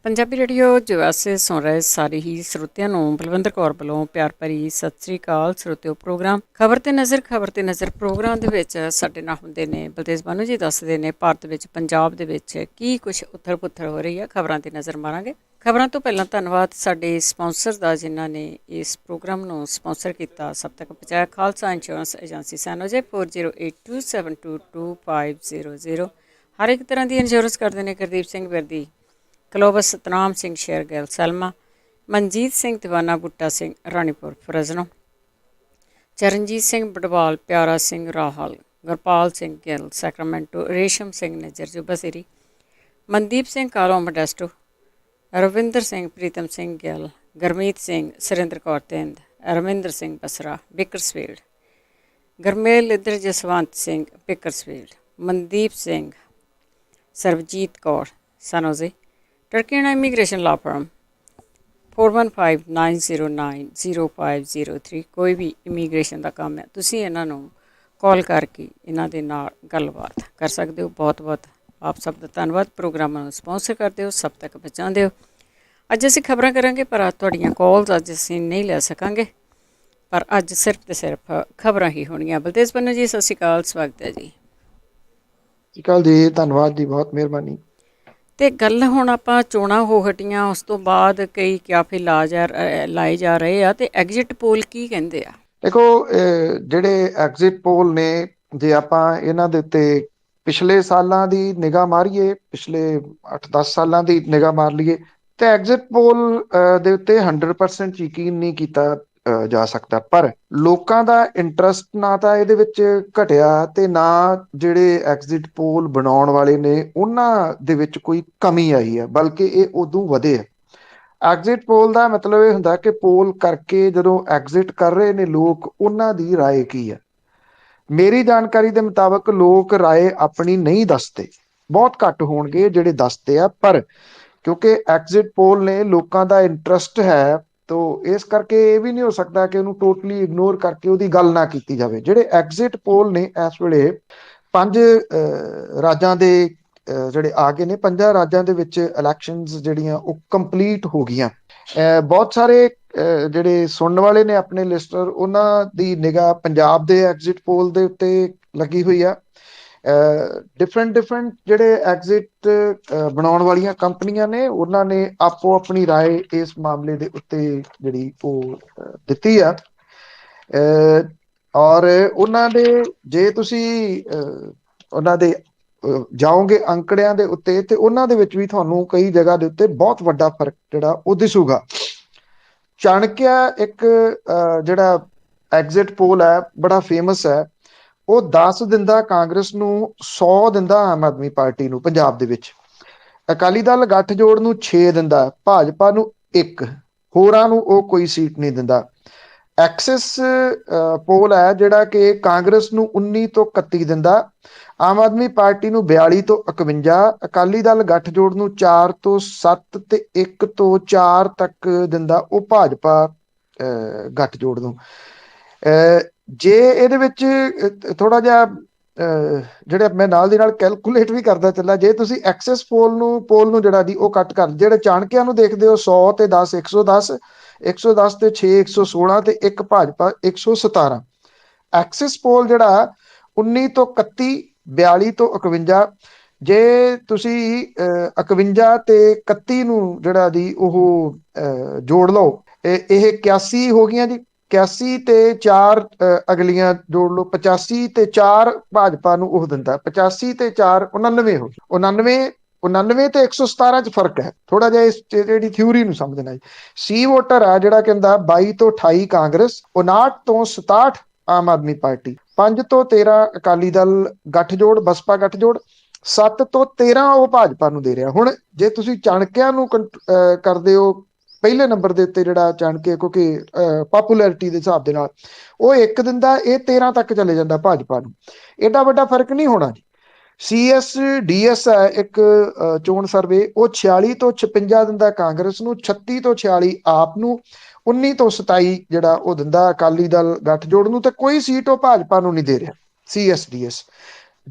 Punjabi radio USA ਸੁਣ ਰਹੇ ਸਾਰੇ ਹੀ ਸਰੋਤਿਆਂ ਨੂੰ ਬਲਵਿੰਦਰ ਕੌਰ ਵੱਲੋਂ ਪਿਆਰ ਭਰੀ ਸਤਿ ਸ੍ਰੀ ਅਕਾਲ। ਸਰੋਤਿਓ, ਪ੍ਰੋਗਰਾਮ ਖਬਰ ਤੇ ਨਜ਼ਰ ਪ੍ਰੋਗਰਾਮ ਦੇ ਵਿੱਚ ਸਾਡੇ ਨਾਲ ਹੁੰਦੇ ਨੇ ਬਲਤੇਜ ਬਾਨੂ ਜੀ। ਦੱਸਦੇ ਨੇ ਭਾਰਤ ਵਿੱਚ, ਪੰਜਾਬ ਦੇ ਵਿੱਚ ਕੀ ਕੁਝ ਉਥਲ ਪੁਥਲ ਹੋ ਰਹੀ ਹੈ। ਖਬਰਾਂ ਤੇ ਨਜ਼ਰ ਮਾਰਾਂਗੇ। ਖਬਰਾਂ ਤੋਂ ਪਹਿਲਾਂ ਧੰਨਵਾਦ ਸਾਡੇ ਸਪਾਂਸਰਸ ਦਾ, ਜਿਨ੍ਹਾਂ ਨੇ ਇਸ ਪ੍ਰੋਗਰਾਮ ਨੂੰ ਸਪਾਂਸਰ ਕੀਤਾ, ਸਭ ਤੱਕ ਪਹੁੰਚਾਇਆ। Khalsa insurance agency San 4082722500। ਹਰ ਇੱਕ ਤਰ੍ਹਾਂ ਦੀ ਇੰਸ਼ੋਰੈਂਸ ਕਰਦੇ ਨੇ। Gurdeep Singh Virdi, Clovis, Satnam Singh Shergill, Salma, Manjit Singh Deewana, Boota Singh Ranipur Fresno, Charanjit Singh Badwal, Piara Singh Rahal, Gurpal Singh Gill Sacramento, Resham Singh Nijjar ਜੁਬਸਰੀ, ਮਨਦੀਪ ਸਿੰਘ ਕਾਲੋ ਮੋਡੈਸਟੋ, ਰਵਿੰਦਰ ਸਿੰਘ, ਪ੍ਰੀਤਮ ਸਿੰਘ ਗਿੱਲ, ਗਰਮੀਤ ਸਿੰਘ, ਸੁਰਿੰਦਰ ਕੌਰ ਤਿੰਦ, ਰਮਿੰਦਰ ਸਿੰਘ ਬਸਰਾ ਬਿਕਰਸਫੀਲਡ, ਗਰਮੇਲ ਇੱਧਰ, ਜਸਵੰਤ ਸਿੰਘ ਬਿਕਰਸਫੀਲਡ, ਮਨਦੀਪ ਸਿੰਘ, ਸਰਬਜੀਤ ਕੌਰ ਸਨੋਜ਼ੇ, ਟਰਕੀਨਾ ਇਮੀਗ੍ਰੇਸ਼ਨ ਲਾ ਫਰਮ 4159090503। ਕੋਈ ਵੀ ਇਮੀਗ੍ਰੇਸ਼ਨ ਦਾ ਕੰਮ ਹੈ, ਤੁਸੀਂ ਇਹਨਾਂ ਨੂੰ ਕਾਲ ਕਰਕੇ ਇਹਨਾਂ ਦੇ ਨਾਲ ਗੱਲਬਾਤ ਕਰ ਸਕਦੇ ਹੋ। ਬਹੁਤ ਬਹੁਤ ਆਪ ਸਭ ਦਾ ਧੰਨਵਾਦ। ਪ੍ਰੋਗਰਾਮਾਂ ਨੂੰ ਸਪਾਂਸਰ ਕਰਦੇ ਹੋ, ਸਭ ਤੱਕ ਪਹੁੰਚਾਉਂਦੇ ਹੋ। ਅੱਜ ਅਸੀਂ ਖਬਰਾਂ ਕਰਾਂਗੇ, ਪਰ ਤੁਹਾਡੀਆਂ ਕਾਲਸ ਅੱਜ ਅਸੀਂ ਨਹੀਂ ਲੈ ਸਕਾਂਗੇ। ਪਰ ਅੱਜ ਸਿਰਫ ਤੇ ਸਿਰਫ ਖਬਰਾਂ ਹੀ ਹੋਣੀਆਂ। ਬਲਤੇਜ ਪੰਨੂ ਜੀ, ਸਤਿ ਸ਼੍ਰੀ ਅਕਾਲ, ਸਵਾਗਤ ਹੈ ਜੀ। ਸਤਿ ਸ਼੍ਰੀ ਅਕਾਲ ਜੀ, ਧੰਨਵਾਦ ਜੀ, ਬਹੁਤ ਮਿਹਰਬਾਨੀ। ਅਤੇ ਗੱਲ ਹੁਣ ਆਪਾਂ ਚੋਣਾਂ ਹੋ ਹਟੀਆਂ, ਉਸ ਤੋਂ ਬਾਅਦ ਕਈ ਕਿਆਫੇ ਲਾਏ ਜਾ ਰਹੇ ਆ, ਅਤੇ ਐਗਜ਼ਿਟ ਪੋਲ ਕੀ ਕਹਿੰਦੇ ਆ? ਦੇਖੋ, ਜਿਹੜੇ ਐਗਜ਼ਿਟ ਪੋਲ ਨੇ, ਜੇ ਆਪਾਂ ਇਹਨਾਂ ਦੇ ਉੱਤੇ ਪਿਛਲੇ ਸਾਲਾਂ ਦੀ ਨਿਗਾਹ ਮਾਰੀਏ, ਪਿਛਲੇ 8-10 ਸਾਲਾਂ ਦੀ ਨਿਗਾਹ ਮਾਰ ਲਈਏ, ਤੇ ਐਗਜ਼ਿਟ ਪੋਲ ਦੇ ਉੱਤੇ 100% ਯਕੀਨ ਨਹੀਂ ਕੀਤਾ ਜਾ ਸਕਦਾ। ਪਰ ਲੋਕਾਂ ਦਾ ਇੰਟਰਸਟ ਨਾ ਤਾਂ ਇਹਦੇ ਵਿੱਚ ਘਟਿਆ, ਤੇ ਨਾ ਜਿਹੜੇ ਐਗਜ਼ਿਟ ਪੋਲ ਬਣਾਉਣ ਵਾਲੇ ਨੇ ਉਹਨਾਂ ਦੇ ਵਿੱਚ ਕੋਈ ਕਮੀ ਆਈ ਹੈ, ਬਲਕਿ ਇਹ ਉਦੋਂ ਵਧੇ ਆ। ਐਗਜ਼ਿਟ ਪੋਲ ਦਾ ਮਤਲਬ ਇਹ ਹੁੰਦਾ ਕਿ ਪੋਲ ਕਰਕੇ ਜਦੋਂ ਐਗਜ਼ਿਟ ਕਰ ਰਹੇ ਨੇ ਲੋਕ, ਉਹਨਾਂ ਦੀ ਰਾਏ ਕੀ ਹੈ। ਮੇਰੀ ਜਾਣਕਾਰੀ ਦੇ ਮੁਤਾਬਕ ਲੋਕ ਰਾਏ ਆਪਣੀ ਨਹੀਂ ਦੱਸਦੇ, ਬਹੁਤ ਘੱਟ ਹੋਣਗੇ ਜਿਹੜੇ ਦੱਸਦੇ ਆ। ਪਰ ਕਿਉਂਕਿ ਐਗਜ਼ਿਟ ਪੋਲ ਨੇ, ਲੋਕਾਂ ਦਾ ਇੰਟਰਸਟ ਹੈ, ਤੋ ਇਸ ਕਰਕੇ ਇਹ ਵੀ ਨਹੀਂ ਹੋ ਸਕਦਾ ਕਿ ਉਹਨੂੰ ਟੋਟਲੀ ਇਗਨੋਰ ਕਰਕੇ ਉਹਦੀ ਗੱਲ ਨਾ ਕੀਤੀ ਜਾਵੇ। ਜਿਹੜੇ ਐਗਜ਼ਿਟ ਪੋਲ ਨੇ ਇਸ ਵੇਲੇ 5 ਰਾਜਾਂ ਦੇ ਜਿਹੜੇ ਆ ਗਏ ਨੇ, 5 ਰਾਜਾਂ ਦੇ ਵਿੱਚ ਇਲੈਕਸ਼ਨਸ ਜਿਹੜੀਆਂ ਉਹ ਕੰਪਲੀਟ ਹੋ ਗਈਆਂ। ਬਹੁਤ ਸਾਰੇ ਜਿਹੜੇ ਸੁਣਨ ਵਾਲੇ ਨੇ ਆਪਣੇ ਲਿਸਟਰ, ਉਹਨਾਂ ਦੀ ਨਿਗਾਹ ਪੰਜਾਬ ਦੇ ਐਗਜ਼ਿਟ ਪੋਲ ਦੇ ਉੱਤੇ ਲੱਗੀ ਹੋਈ ਆ। ਡਿਫਰੈਂਟ ਜਿਹੜੇ ਐਗਜ਼ਿਟ ਬਣਾਉਣ ਵਾਲੀਆਂ ਕੰਪਨੀਆਂ ਨੇ, ਉਹਨਾਂ ਨੇ ਆਪੋ ਆਪਣੀ ਰਾਏ ਇਸ ਮਾਮਲੇ ਦੇ ਉੱਤੇ ਜਿਹੜੀ ਉਹ ਦਿੱਤੀ ਆ। ਔਰ ਉਹਨਾਂ ਦੇ, ਜੇ ਤੁਸੀਂ ਉਹਨਾਂ ਦੇ ਜਾਓਗੇ ਅੰਕੜਿਆਂ ਦੇ ਉੱਤੇ, ਤੇ ਉਹਨਾਂ ਦੇ ਵਿੱਚ ਵੀ ਤੁਹਾਨੂੰ ਕਈ ਜਗ੍ਹਾ ਦੇ ਉੱਤੇ ਬਹੁਤ ਵੱਡਾ ਫਰਕ ਜਿਹੜਾ ਉਹ ਦਿਸੂਗਾ। ਚਾਣਕਿਆ ਇੱਕ ਜਿਹੜਾ ਐਗਜ਼ਿਟ ਪੋਲ ਹੈ, ਬੜਾ ਫੇਮਸ ਹੈ। ਉਹ 10 ਦਿੰਦਾ ਕਾਂਗਰਸ ਨੂੰ, 100 ਦਿੰਦਾ ਆਮ ਆਦਮੀ ਪਾਰਟੀ ਨੂੰ ਪੰਜਾਬ ਦੇ ਵਿੱਚ। ਅਕਾਲੀ ਦਲ ਗੱਠਜੋੜ ਨੂੰ 6 ਦਿੰਦਾ, ਭਾਜਪਾ ਨੂੰ 1, ਹੋਰਾਂ ਨੂੰ ਉਹ ਕੋਈ ਸੀਟ ਨਹੀਂ ਦਿੰਦਾ। ਐਕਸਿਸ ਪੋਲ ਹੈ ਜਿਹੜਾ ਕਿ ਕਾਂਗਰਸ ਨੂੰ 19 ਤੋਂ 31 ਦਿੰਦਾ, ਆਮ ਆਦਮੀ ਪਾਰਟੀ ਨੂੰ 42 ਤੋਂ 51, ਅਕਾਲੀ ਦਲ ਗੱਠਜੋੜ ਨੂੰ 4 ਤੋਂ 7 ਤੇ 1 ਤੋਂ 4 ਤੱਕ ਦਿੰਦਾ ਉਹ ਭਾਜਪਾ ਗੱਠਜੋੜ ਨੂੰ। ਜੇ ਇਹਦੇ ਵਿੱਚ ਥੋੜਾ ਜਿਹਾ ਜਿਹੜੇ ਮੈਂ ਨਾਲ ਦੀ ਨਾਲ ਕੈਲਕੂਲੇਟ ਵੀ ਕਰਦਾ ਚੱਲਾ, ਜੇ ਤੁਸੀਂ ਐਕਸਿਸ ਪੋਲ ਨੂੰ ਜਿਹੜਾ ਦੀ ਉਹ ਕੱਟ ਕਰ, ਜਿਹੜੇ ਚਾਣਕਿਆਂ ਨੂੰ ਦੇਖਦੇ ਹੋ 100 ਤੇ 10 110, 110 ਤੇ 6 116 ਤੇ 1 ਭਾਜਪਾ 117। ਐਕਸਿਸ ਪੋਲ ਜਿਹੜਾ 19 ਤੋਂ 31, 42 ਤੋਂ 51। ਜੇ ਤੁਸੀਂ 51 ਤੇ 31 ਨੂੰ ਜਿਹੜਾ ਦੀ ਉਹ ਜੋੜ ਲਓ, ਇਹ 81 ਹੋ ਗਈਆਂ ਜੀ। 81 ਤੇ 4 ਅਗਲੀਆਂ ਜੋੜ ਲਓ, 85 ਤੇ 4 ਭਾਜਪਾ ਨੂੰ ਉਹ ਦਿੰਦਾ, 85 ਤੇ 4 99 ਹੋ ਗਈ। 99 ਤੇ 117 ਚ ਫਰਕ ਹੈ ਥੋੜਾ ਜਿਹਾ। ਇਸ ਜਿਹੜੀ ਥਿਊਰੀ ਨੂੰ ਸਮਝਣਾ ਜੀ। ਸੀ ਵੋਟਰ ਆ ਜਿਹੜਾ ਕਹਿੰਦਾ 22 ਤੋਂ 28 ਕਾਂਗਰਸ, 59 ਤੋਂ 67 ਆਮ ਆਦਮੀ ਪਾਰਟੀ, 5 ਤੋਂ 13 ਅਕਾਲੀ ਦਲ ਗੱਠਜੋੜ ਬਸਪਾ ਗੱਠਜੋੜ, 7 ਤੋਂ 13 ਉਹ ਭਾਜਪਾ ਨੂੰ ਦੇ ਰਿਹਾ। ਹੁਣ ਜੇ ਤੁਸੀਂ ਚਾਣਕਿਆਂ ਨੂੰ ਕਰਦੇ ਹੋ ਪਹਿਲੇ ਨੰਬਰ ਦੇ ਉੱਤੇ, ਜਿਹੜਾ ਚਾਣਕੇ ਕਿਉਂਕਿ ਪਪੂਲੈਰਿਟੀ ਦੇ ਹਿਸਾਬ ਦੇ ਨਾਲ ਉਹ 1 ਦਿੰਦਾ, ਇਹ 13 ਤੱਕ ਚਲੇ ਜਾਂਦਾ ਭਾਜਪਾ ਨੂੰ। ਏਡਾ ਵੱਡਾ ਫਰਕ ਨਹੀਂ ਹੋਣਾ ਜੀ। CSDS ਹੈ ਇੱਕ ਚੋਣ ਸਰਵੇ, ਉਹ 46 ਤੋਂ 56 ਦਿੰਦਾ ਕਾਂਗਰਸ ਨੂੰ, 36 ਤੋਂ 46 ਆਪ ਨੂੰ, 19 ਤੋਂ 27 ਜਿਹੜਾ ਉਹ ਦਿੰਦਾ ਅਕਾਲੀ ਦਲ ਗੱਠਜੋੜ ਨੂੰ, ਤੇ ਕੋਈ ਸੀਟ ਉਹ ਭਾਜਪਾ ਨੂੰ ਨਹੀਂ ਦੇ ਰਿਹਾ CSDS।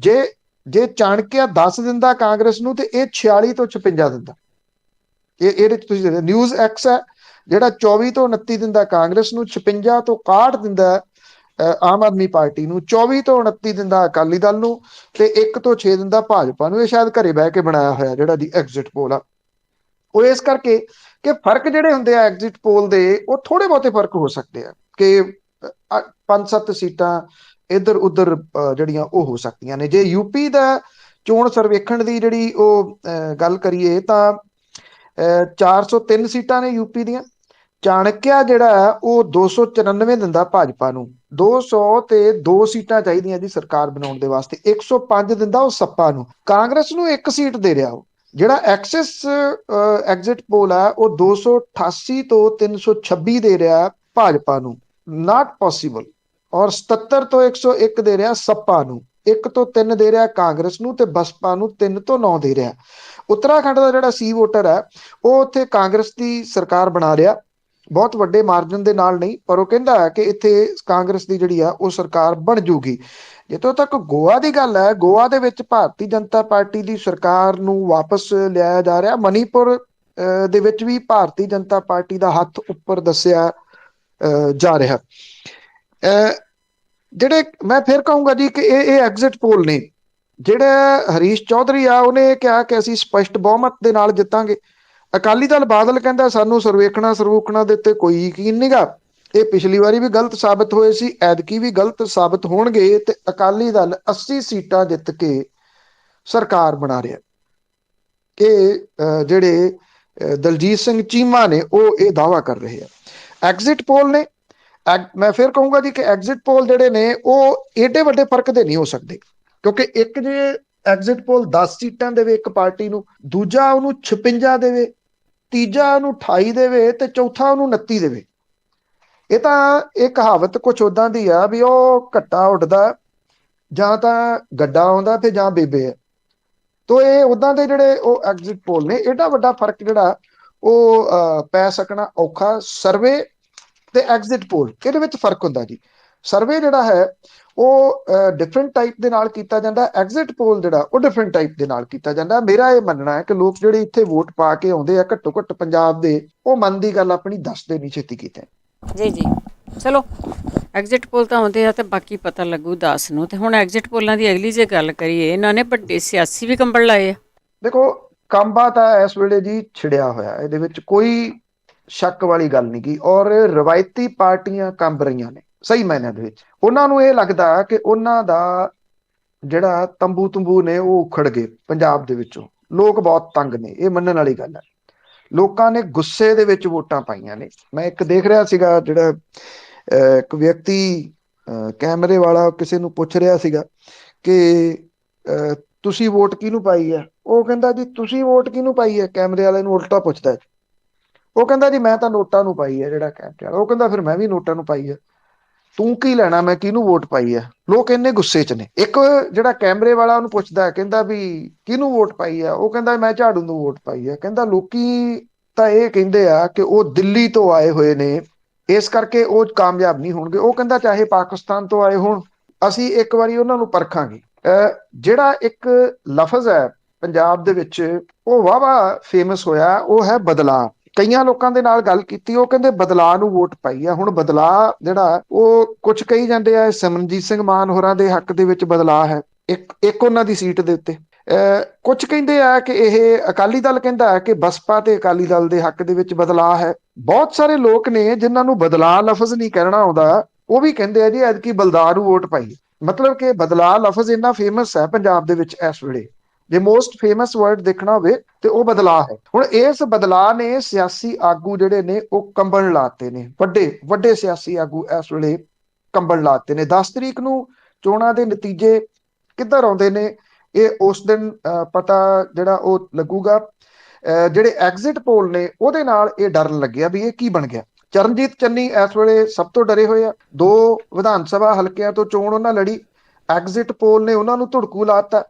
ਜੇ ਚਾਣਕਿਆ 10 ਦਿੰਦਾ ਕਾਂਗਰਸ ਨੂੰ, ਤੇ ਇਹ 46 ਤੋਂ 56 ਦਿੰਦਾ। ਇਹਦੇ 'ਚ ਤੁਸੀਂ ਨਿਊਜ਼ ਐਕਸ ਹੈ ਜਿਹੜਾ 24 ਤੋਂ 29 ਦਿੰਦਾ ਕਾਂਗਰਸ ਨੂੰ, 56 ਤੋਂ 61 ਦਿੰਦਾ ਆਮ ਆਦਮੀ ਪਾਰਟੀ ਨੂੰ, 24 ਤੋਂ 29 ਦਿੰਦਾ ਅਕਾਲੀ ਦਲ ਨੂੰ, ਤੇ 1 ਤੋਂ 6 ਦਿੰਦਾ ਭਾਜਪਾ ਨੂੰ। ਇਹ ਸ਼ਾਇਦ ਘਰੇ ਬਹਿ ਕੇ ਬਣਾਇਆ ਹੋਇਆ ਜਿਹੜਾ ਦੀ ਐਗਜ਼ਿਟ ਪੋਲ ਆ। ਉਹ ਇਸ ਕਰਕੇ ਕਿ ਫਰਕ ਜਿਹੜੇ ਹੁੰਦੇ ਆ ਐਗਜ਼ਿਟ ਪੋਲ ਦੇ, ਉਹ ਥੋੜੇ ਬਹੁਤੇ ਫਰਕ ਹੋ ਸਕਦੇ ਆ ਕਿ 5-7 ਸੀਟਾਂ ਇੱਧਰ ਉੱਧਰ ਜਿਹੜੀਆਂ ਉਹ ਹੋ ਸਕਦੀਆਂ ਨੇ। ਜੇ ਯੂਪੀ ਦਾ ਚੋਣ ਸਰਵੇਖਣ ਦੀ ਜਿਹੜੀ ਉਹ ਗੱਲ ਕਰੀਏ ਤਾਂ 403 ਸੀਟਾਂ ਨੇ ਯੂਪੀ ਦੀਆਂ। ਚਾਣਕਿਆ ਜਿਹੜਾ ਹੈ ਉਹ 294 ਦਿੰਦਾ ਭਾਜਪਾ ਨੂੰ, 200 ਤੇ 2 ਸੀਟਾਂ ਚਾਹੀਦੀਆਂ ਜੀ ਸਰਕਾਰ ਬਣਾਉਣ ਦੇ ਵਾਸਤੇ, 105 ਦਿੰਦਾ ਉਹ ਸੱਪਾ ਨੂੰ। ਕਾਂਗਰਸ ਨੂੰ 1 ਸੀਟ ਦੇ ਰਿਹਾ ਉਹ। ਜਿਹੜਾ ਐਕਸਿਸ ਐਗਜ਼ਿਟ ਪੋਲ ਹੈ ਉਹ 288 ਤੋਂ 326 ਦੇ ਰਿਹਾ ਭਾਜਪਾ ਨੂੰ, ਨਾਟ ਪੋਸੀਬਲ। ਔਰ 77 ਤੋਂ 101 ਦੇ ਰਿਹਾ ਸੱਪਾ ਨੂੰ, 1 ਤੋਂ 3 ਦੇ ਰਿਹਾ ਕਾਂਗਰਸ ਨੂੰ, ਤੇ ਬਸਪਾ ਨੂੰ 3 ਤੋਂ 9 ਦੇ ਰਿਹਾ। ਉੱਤਰਾਖੰਡ ਦਾ ਜਿਹੜਾ ਸੀ ਵੋਟਰ ਹੈ ਉਹ ਉੱਥੇ ਕਾਂਗਰਸ ਦੀ ਸਰਕਾਰ ਬਣਾ ਰਿਹਾ, ਬਹੁਤ ਵੱਡੇ ਮਾਰਜਨ ਦੇ ਨਾਲ ਨਹੀਂ, ਪਰ ਉਹ ਕਹਿੰਦਾ ਹੈ ਕਿ ਇੱਥੇ ਕਾਂਗਰਸ ਦੀ ਜਿਹੜੀ ਆ ਉਹ ਸਰਕਾਰ ਬਣ ਜੂਗੀ। ਜਿੱਥੋਂ ਤੱਕ ਗੋਆ ਦੀ ਗੱਲ ਹੈ, ਗੋਆ ਦੇ ਵਿੱਚ ਭਾਰਤੀ ਜਨਤਾ ਪਾਰਟੀ ਦੀ ਸਰਕਾਰ ਨੂੰ ਵਾਪਸ ਲਿਆਇਆ ਜਾ ਰਿਹਾ। ਮਨੀਪੁਰ ਦੇ ਵਿੱਚ ਵੀ ਭਾਰਤੀ ਜਨਤਾ ਪਾਰਟੀ ਦਾ ਹੱਥ ਉੱਪਰ ਦੱਸਿਆ ਜਾ ਰਿਹਾ। ਜਿਹੜੇ ਮੈਂ ਫਿਰ ਕਹੂੰਗਾ ਜੀ ਕਿ ਇਹ ਐਗਜ਼ਿਟ ਪੋਲ ਨੇ। ਜਿਹੜਾ ਹਰੀਸ਼ ਚੌਧਰੀ ਆ ਉਹਨੇ ਕਿਹਾ ਕਿ ਅਸੀਂ ਸਪਸ਼ਟ ਬਹੁਮਤ ਦੇ ਨਾਲ ਜਿੱਤਾਂਗੇ। ਅਕਾਲੀ ਦਲ ਬਾਦਲ ਕਹਿੰਦਾ ਸਾਨੂੰ ਸਰਵੇਖਣਾ ਦੇ ਉੱਤੇ ਕੋਈ ਯਕੀਨ ਨਹੀਂਗਾ। ਇਹ ਪਿਛਲੀ ਵਾਰੀ ਵੀ ਗਲਤ ਸਾਬਤ ਹੋਏ ਸੀ, ਐਤਕੀ ਵੀ ਗਲਤ ਸਾਬਤ ਹੋਣਗੇ, ਤੇ ਅਕਾਲੀ ਦਲ 80 ਸੀਟਾਂ ਜਿੱਤ ਕੇ ਸਰਕਾਰ ਬਣਾ ਰਿਹਾ। ਕਿ ਜਿਹੜੇ ਦਲਜੀਤ ਸਿੰਘ ਚੀਮਾ ਨੇ ਉਹ ਇਹ ਦਾਅਵਾ ਕਰ ਰਹੇ ਆ। ਐਗਜ਼ਿਟ ਪੋਲ ਨੇ, ਮੈਂ ਫਿਰ ਕਹੂੰਗਾ ਜੀ ਕਿ ਐਗਜ਼ਿਟ ਪੋਲ ਜਿਹੜੇ ਨੇ ਉਹ ਏਡੇ ਵੱਡੇ ਫਰਕ ਦੇ ਨਹੀਂ ਹੋ ਸਕਦੇ, ਕਿਉਂਕਿ ਇੱਕ ਜੇ ਐਗਜ਼ਿਟ ਪੋਲ 10 ਸੀਟਾਂ ਦੇਵੇ ਇੱਕ ਪਾਰਟੀ ਨੂੰ, ਦੂਜਾ ਉਹਨੂੰ 56 ਦੇਵੇ, ਤੀਜਾ ਉਹਨੂੰ 28 ਦੇਵੇ, ਤੇ ਚੌਥਾ ਉਹਨੂੰ 29 ਦੇਵੇ। ਇਹ ਤਾਂ ਇਹ ਕਹਾਵਤ ਕੁਛ ਉਦਾਂ ਦੀ ਆ ਵੀ ਉਹ ਘੱਟਾ ਉੱਡਦਾ ਜਾਂ ਤਾਂ ਗੱਡਾ ਆਉਂਦਾ ਤੇ ਜਾਂ ਬੇਬੇ ਹੈ। ਤੋ ਇਹ ਉਦਾਂ ਦੇ ਜਿਹੜੇ ਉਹ ਐਗਜ਼ਿਟ ਪੋਲ ਨੇ, ਏਡਾ ਵੱਡਾ ਫਰਕ ਜਿਹੜਾ ਉਹ ਪੈ ਸਕਣਾ ਔਖਾ। ਸਰਵੇ ਤੇ ਐਗਜ਼ਿਟ ਪੋਲ ਇਹਦੇ ਵਿੱਚ ਫਰਕ ਹੁੰਦਾ ਜੀ। ਸਰਵੇ ਜਿਹੜਾ ਹੈ ਉਹ ਡਿਫਰੈਂਟ ਟਾਈਪ ਦੇ ਨਾਲ ਕੀਤਾ ਜਾਂਦਾ, ਐਗਜ਼ਿਟ ਪੋਲ ਜਿਹੜਾ ਉਹ ਡਿਫਰੈਂਟ ਟਾਈਪ ਦੇ ਨਾਲ ਕੀਤਾ ਜਾਂਦਾ। ਮੇਰਾ ਇਹ ਮੰਨਣਾ ਹੈ ਕਿ ਲੋਕ ਜਿਹੜੇ ਇੱਥੇ ਵੋਟ ਪਾ ਕੇ ਆਉਂਦੇ ਆ ਘੱਟੋ ਘੱਟ ਪੰਜਾਬ ਦੇ, ਉਹ ਮਨ ਦੀ ਗੱਲ ਆਪਣੀ ਦੱਸਦੇ ਨਹੀਂ ਛੇਤੀ ਕਿਤੇ। ਜੀ ਜੀ, ਚਲੋ ਐਗਜ਼ਿਟ ਪੋਲ ਤਾਂ ਆਉਂਦੇ ਆ ਤੇ ਬਾਕੀ ਪਤਾ ਲੱਗੂ 10 ਨੂੰ। ਤੇ ਹੁਣ ਐਗਜ਼ਿਟ ਪੋਲਾਂ ਦੀ ਅਗਲੀ ਜੇ ਗੱਲ ਕਰੀਏ, ਇਹਨਾਂ ਨੇ ਵੱਡੇ ਸਿਆਸੀ ਵੀ ਕੰਬਲ ਲਾਏ ਆ। ਦੇਖੋ ਕਾਂਬਾ ਤਾਂ ਇਸ ਵੇਲੇ ਜੀ ਛਿੜਿਆ ਹੋਇਆ, ਇਹਦੇ ਵਿੱਚ ਕੋਈ ਸ਼ੱਕ ਵਾਲੀ ਗੱਲ ਨਹੀਂ ਗੀ। ਔਰ ਰਵਾਇਤੀ ਪਾਰਟੀਆਂ ਕੰਬ ਰਹੀਆਂ ਨੇ ਸਹੀ ਮਾਇਨਿਆਂ ਦੇ ਵਿੱਚ। ਉਹਨਾਂ ਨੂੰ ਇਹ ਲੱਗਦਾ ਕਿ ਉਹਨਾਂ ਦਾ ਜਿਹੜਾ ਤੰਬੂ ਨੇ ਉਹ ਉਖੜ ਗਏ ਪੰਜਾਬ ਦੇ ਵਿੱਚੋਂ। ਲੋਕ ਬਹੁਤ ਤੰਗ ਨੇ, ਇਹ ਮੰਨਣ ਵਾਲੀ ਗੱਲ ਹੈ। ਲੋਕਾਂ ਨੇ ਗੁੱਸੇ ਦੇ ਵਿੱਚ ਵੋਟਾਂ ਪਾਈਆਂ ਨੇ। ਮੈਂ ਇੱਕ ਦੇਖ ਰਿਹਾ ਸੀਗਾ, ਜਿਹੜਾ ਇੱਕ ਵਿਅਕਤੀ ਕੈਮਰੇ ਵਾਲਾ ਕਿਸੇ ਨੂੰ ਪੁੱਛ ਰਿਹਾ ਸੀਗਾ ਕਿ ਤੁਸੀਂ ਵੋਟ ਕਿਹਨੂੰ ਪਾਈ ਹੈ। ਉਹ ਕਹਿੰਦਾ ਜੀ ਤੁਸੀਂ ਵੋਟ ਕਿਹਨੂੰ ਪਾਈ ਹੈ, ਕੈਮਰੇ ਵਾਲੇ ਨੂੰ ਉਲਟਾ ਪੁੱਛਦਾ। ਉਹ ਕਹਿੰਦਾ ਜੀ ਮੈਂ ਤਾਂ ਨੋਟਾਂ ਨੂੰ ਪਾਈ ਹੈ। ਜਿਹੜਾ ਕੈਮਰੇ ਵਾਲਾ ਉਹ ਕਹਿੰਦਾ ਫਿਰ ਮੈਂ ਵੀ ਨੋਟਾਂ ਨੂੰ ਪਾਈ ਹੈ, ਤੂੰ ਕੀ ਲੈਣਾ ਮੈਂ ਕਿਹਨੂੰ ਵੋਟ ਪਾਈ ਹੈ। ਲੋਕ ਇੰਨੇ ਗੁੱਸੇ 'ਚ ਨੇ। ਇੱਕ ਜਿਹੜਾ ਕੈਮਰੇ ਵਾਲਾ ਉਹਨੂੰ ਪੁੱਛਦਾ, ਕਹਿੰਦਾ ਵੀ ਕਿਹਨੂੰ ਵੋਟ ਪਾਈ ਆ, ਉਹ ਕਹਿੰਦਾ ਮੈਂ ਝਾੜੂ ਨੂੰ ਵੋਟ ਪਾਈ ਹੈ। ਕਹਿੰਦਾ ਲੋਕੀ ਤਾਂ ਇਹ ਕਹਿੰਦੇ ਆ ਕਿ ਉਹ ਦਿੱਲੀ ਤੋਂ ਆਏ ਹੋਏ ਨੇ, ਇਸ ਕਰਕੇ ਉਹ ਕਾਮਯਾਬ ਨਹੀਂ ਹੋਣਗੇ। ਉਹ ਕਹਿੰਦਾ ਚਾਹੇ ਪਾਕਿਸਤਾਨ ਤੋਂ ਆਏ ਹੋਣ, ਅਸੀਂ ਇੱਕ ਵਾਰੀ ਉਹਨਾਂ ਨੂੰ ਪਰਖਾਂਗੇ। ਜਿਹੜਾ ਇੱਕ ਲਫ਼ਜ਼ ਹੈ ਪੰਜਾਬ ਦੇ ਵਿੱਚ ਉਹ ਵਾਹਵਾ ਫੇਮਸ ਹੋਇਆ, ਉਹ ਹੈ ਬਦਲਾਅ। ਕਈਆਂ ਲੋਕਾਂ ਦੇ ਨਾਲ ਗੱਲ ਕੀਤੀ, ਉਹ ਕਹਿੰਦੇ ਬਦਲਾਅ ਨੂੰ ਵੋਟ ਪਾਈ ਆ। ਹੁਣ ਬਦਲਾਅ ਜਿਹੜਾ ਉਹ ਕੁਝ ਕਹੀ ਜਾਂਦੇ ਆ ਸਿਮਰਨਜੀਤ ਸਿੰਘ ਮਾਨ ਹੋਰਾਂ ਦੇ ਹੱਕ ਦੇ ਵਿੱਚ ਬਦਲਾਅ ਹੈ, ਇੱਕ ਉਹਨਾਂ ਦੀ ਸੀਟ ਦੇ ਉੱਤੇ। ਕੁਝ ਕਹਿੰਦੇ ਆ ਕਿ ਇਹ ਅਕਾਲੀ ਦਲ ਕਹਿੰਦਾ ਹੈ ਕਿ ਬਸਪਾ ਤੇ ਅਕਾਲੀ ਦਲ ਦੇ ਹੱਕ ਦੇ ਵਿੱਚ ਬਦਲਾਅ ਹੈ। ਬਹੁਤ ਸਾਰੇ ਲੋਕ ਨੇ ਜਿਨ੍ਹਾਂ ਨੂੰ ਬਦਲਾਅ ਲਫ਼ਜ਼ ਨਹੀਂ ਕਹਿਣਾ ਆਉਂਦਾ, ਉਹ ਵੀ ਕਹਿੰਦੇ ਆ ਜੀ ਐਤਕੀ ਬਲਦਾਰ ਨੂੰ ਵੋਟ ਪਾਈ। ਮਤਲਬ ਕਿ ਬਦਲਾਅ ਲਫ਼ਜ਼ ਇੰਨਾ ਫੇਮਸ ਹੈ ਪੰਜਾਬ ਦੇ ਵਿੱਚ ਇਸ ਵੇਲੇ। ਜੇ ਮੋਸਟ ਫੇਮਸ ਵਰਡ ਦੇਖਣਾ ਹੋਵੇ ਤੇ ਉਹ ਬਦਲਾਅ ਹੈ। ਹੁਣ ਇਸ ਬਦਲਾਅ ਨੇ ਸਿਆਸੀ ਆਗੂ ਜਿਹੜੇ ਨੇ ਉਹ ਕੰਬਣ ਲਾਤੇ ਨੇ, ਵੱਡੇ ਵੱਡੇ ਸਿਆਸੀ ਆਗੂ ਇਸ ਵੇਲੇ ਕੰਬਣ ਲਾਤੇ ਨੇ। 10 ਤਰੀਕ ਨੂੰ ਚੋਣਾਂ ਦੇ ਨਤੀਜੇ ਕਿੱਧਰ ਆਉਂਦੇ ਨੇ ਇਹ ਉਸ ਦਿਨ ਪਤਾ ਜਿਹੜਾ ਉਹ ਲੱਗੂਗਾ। ਜਿਹੜੇ ਐਗਜ਼ਿਟ ਪੋਲ ਨੇ ਉਹਦੇ ਨਾਲ ਇਹ ਡਰਨ ਲੱਗਿਆ ਵੀ ਇਹ ਕੀ ਬਣ ਗਿਆ। ਚਰਨਜੀਤ ਚੰਨੀ ਇਸ ਵੇਲੇ ਸਭ ਤੋਂ ਡਰੇ ਹੋਏ ਆ। 2 ਵਿਧਾਨ ਸਭਾ ਹਲਕਿਆਂ ਤੋਂ ਚੋਣ ਉਹਨਾਂ ਲੜੀ, ਐਗਜ਼ਿਟ ਪੋਲ ਨੇ ਉਹਨਾਂ ਨੂੰ ਧੁੜਕੂ ਲਾਤਾ।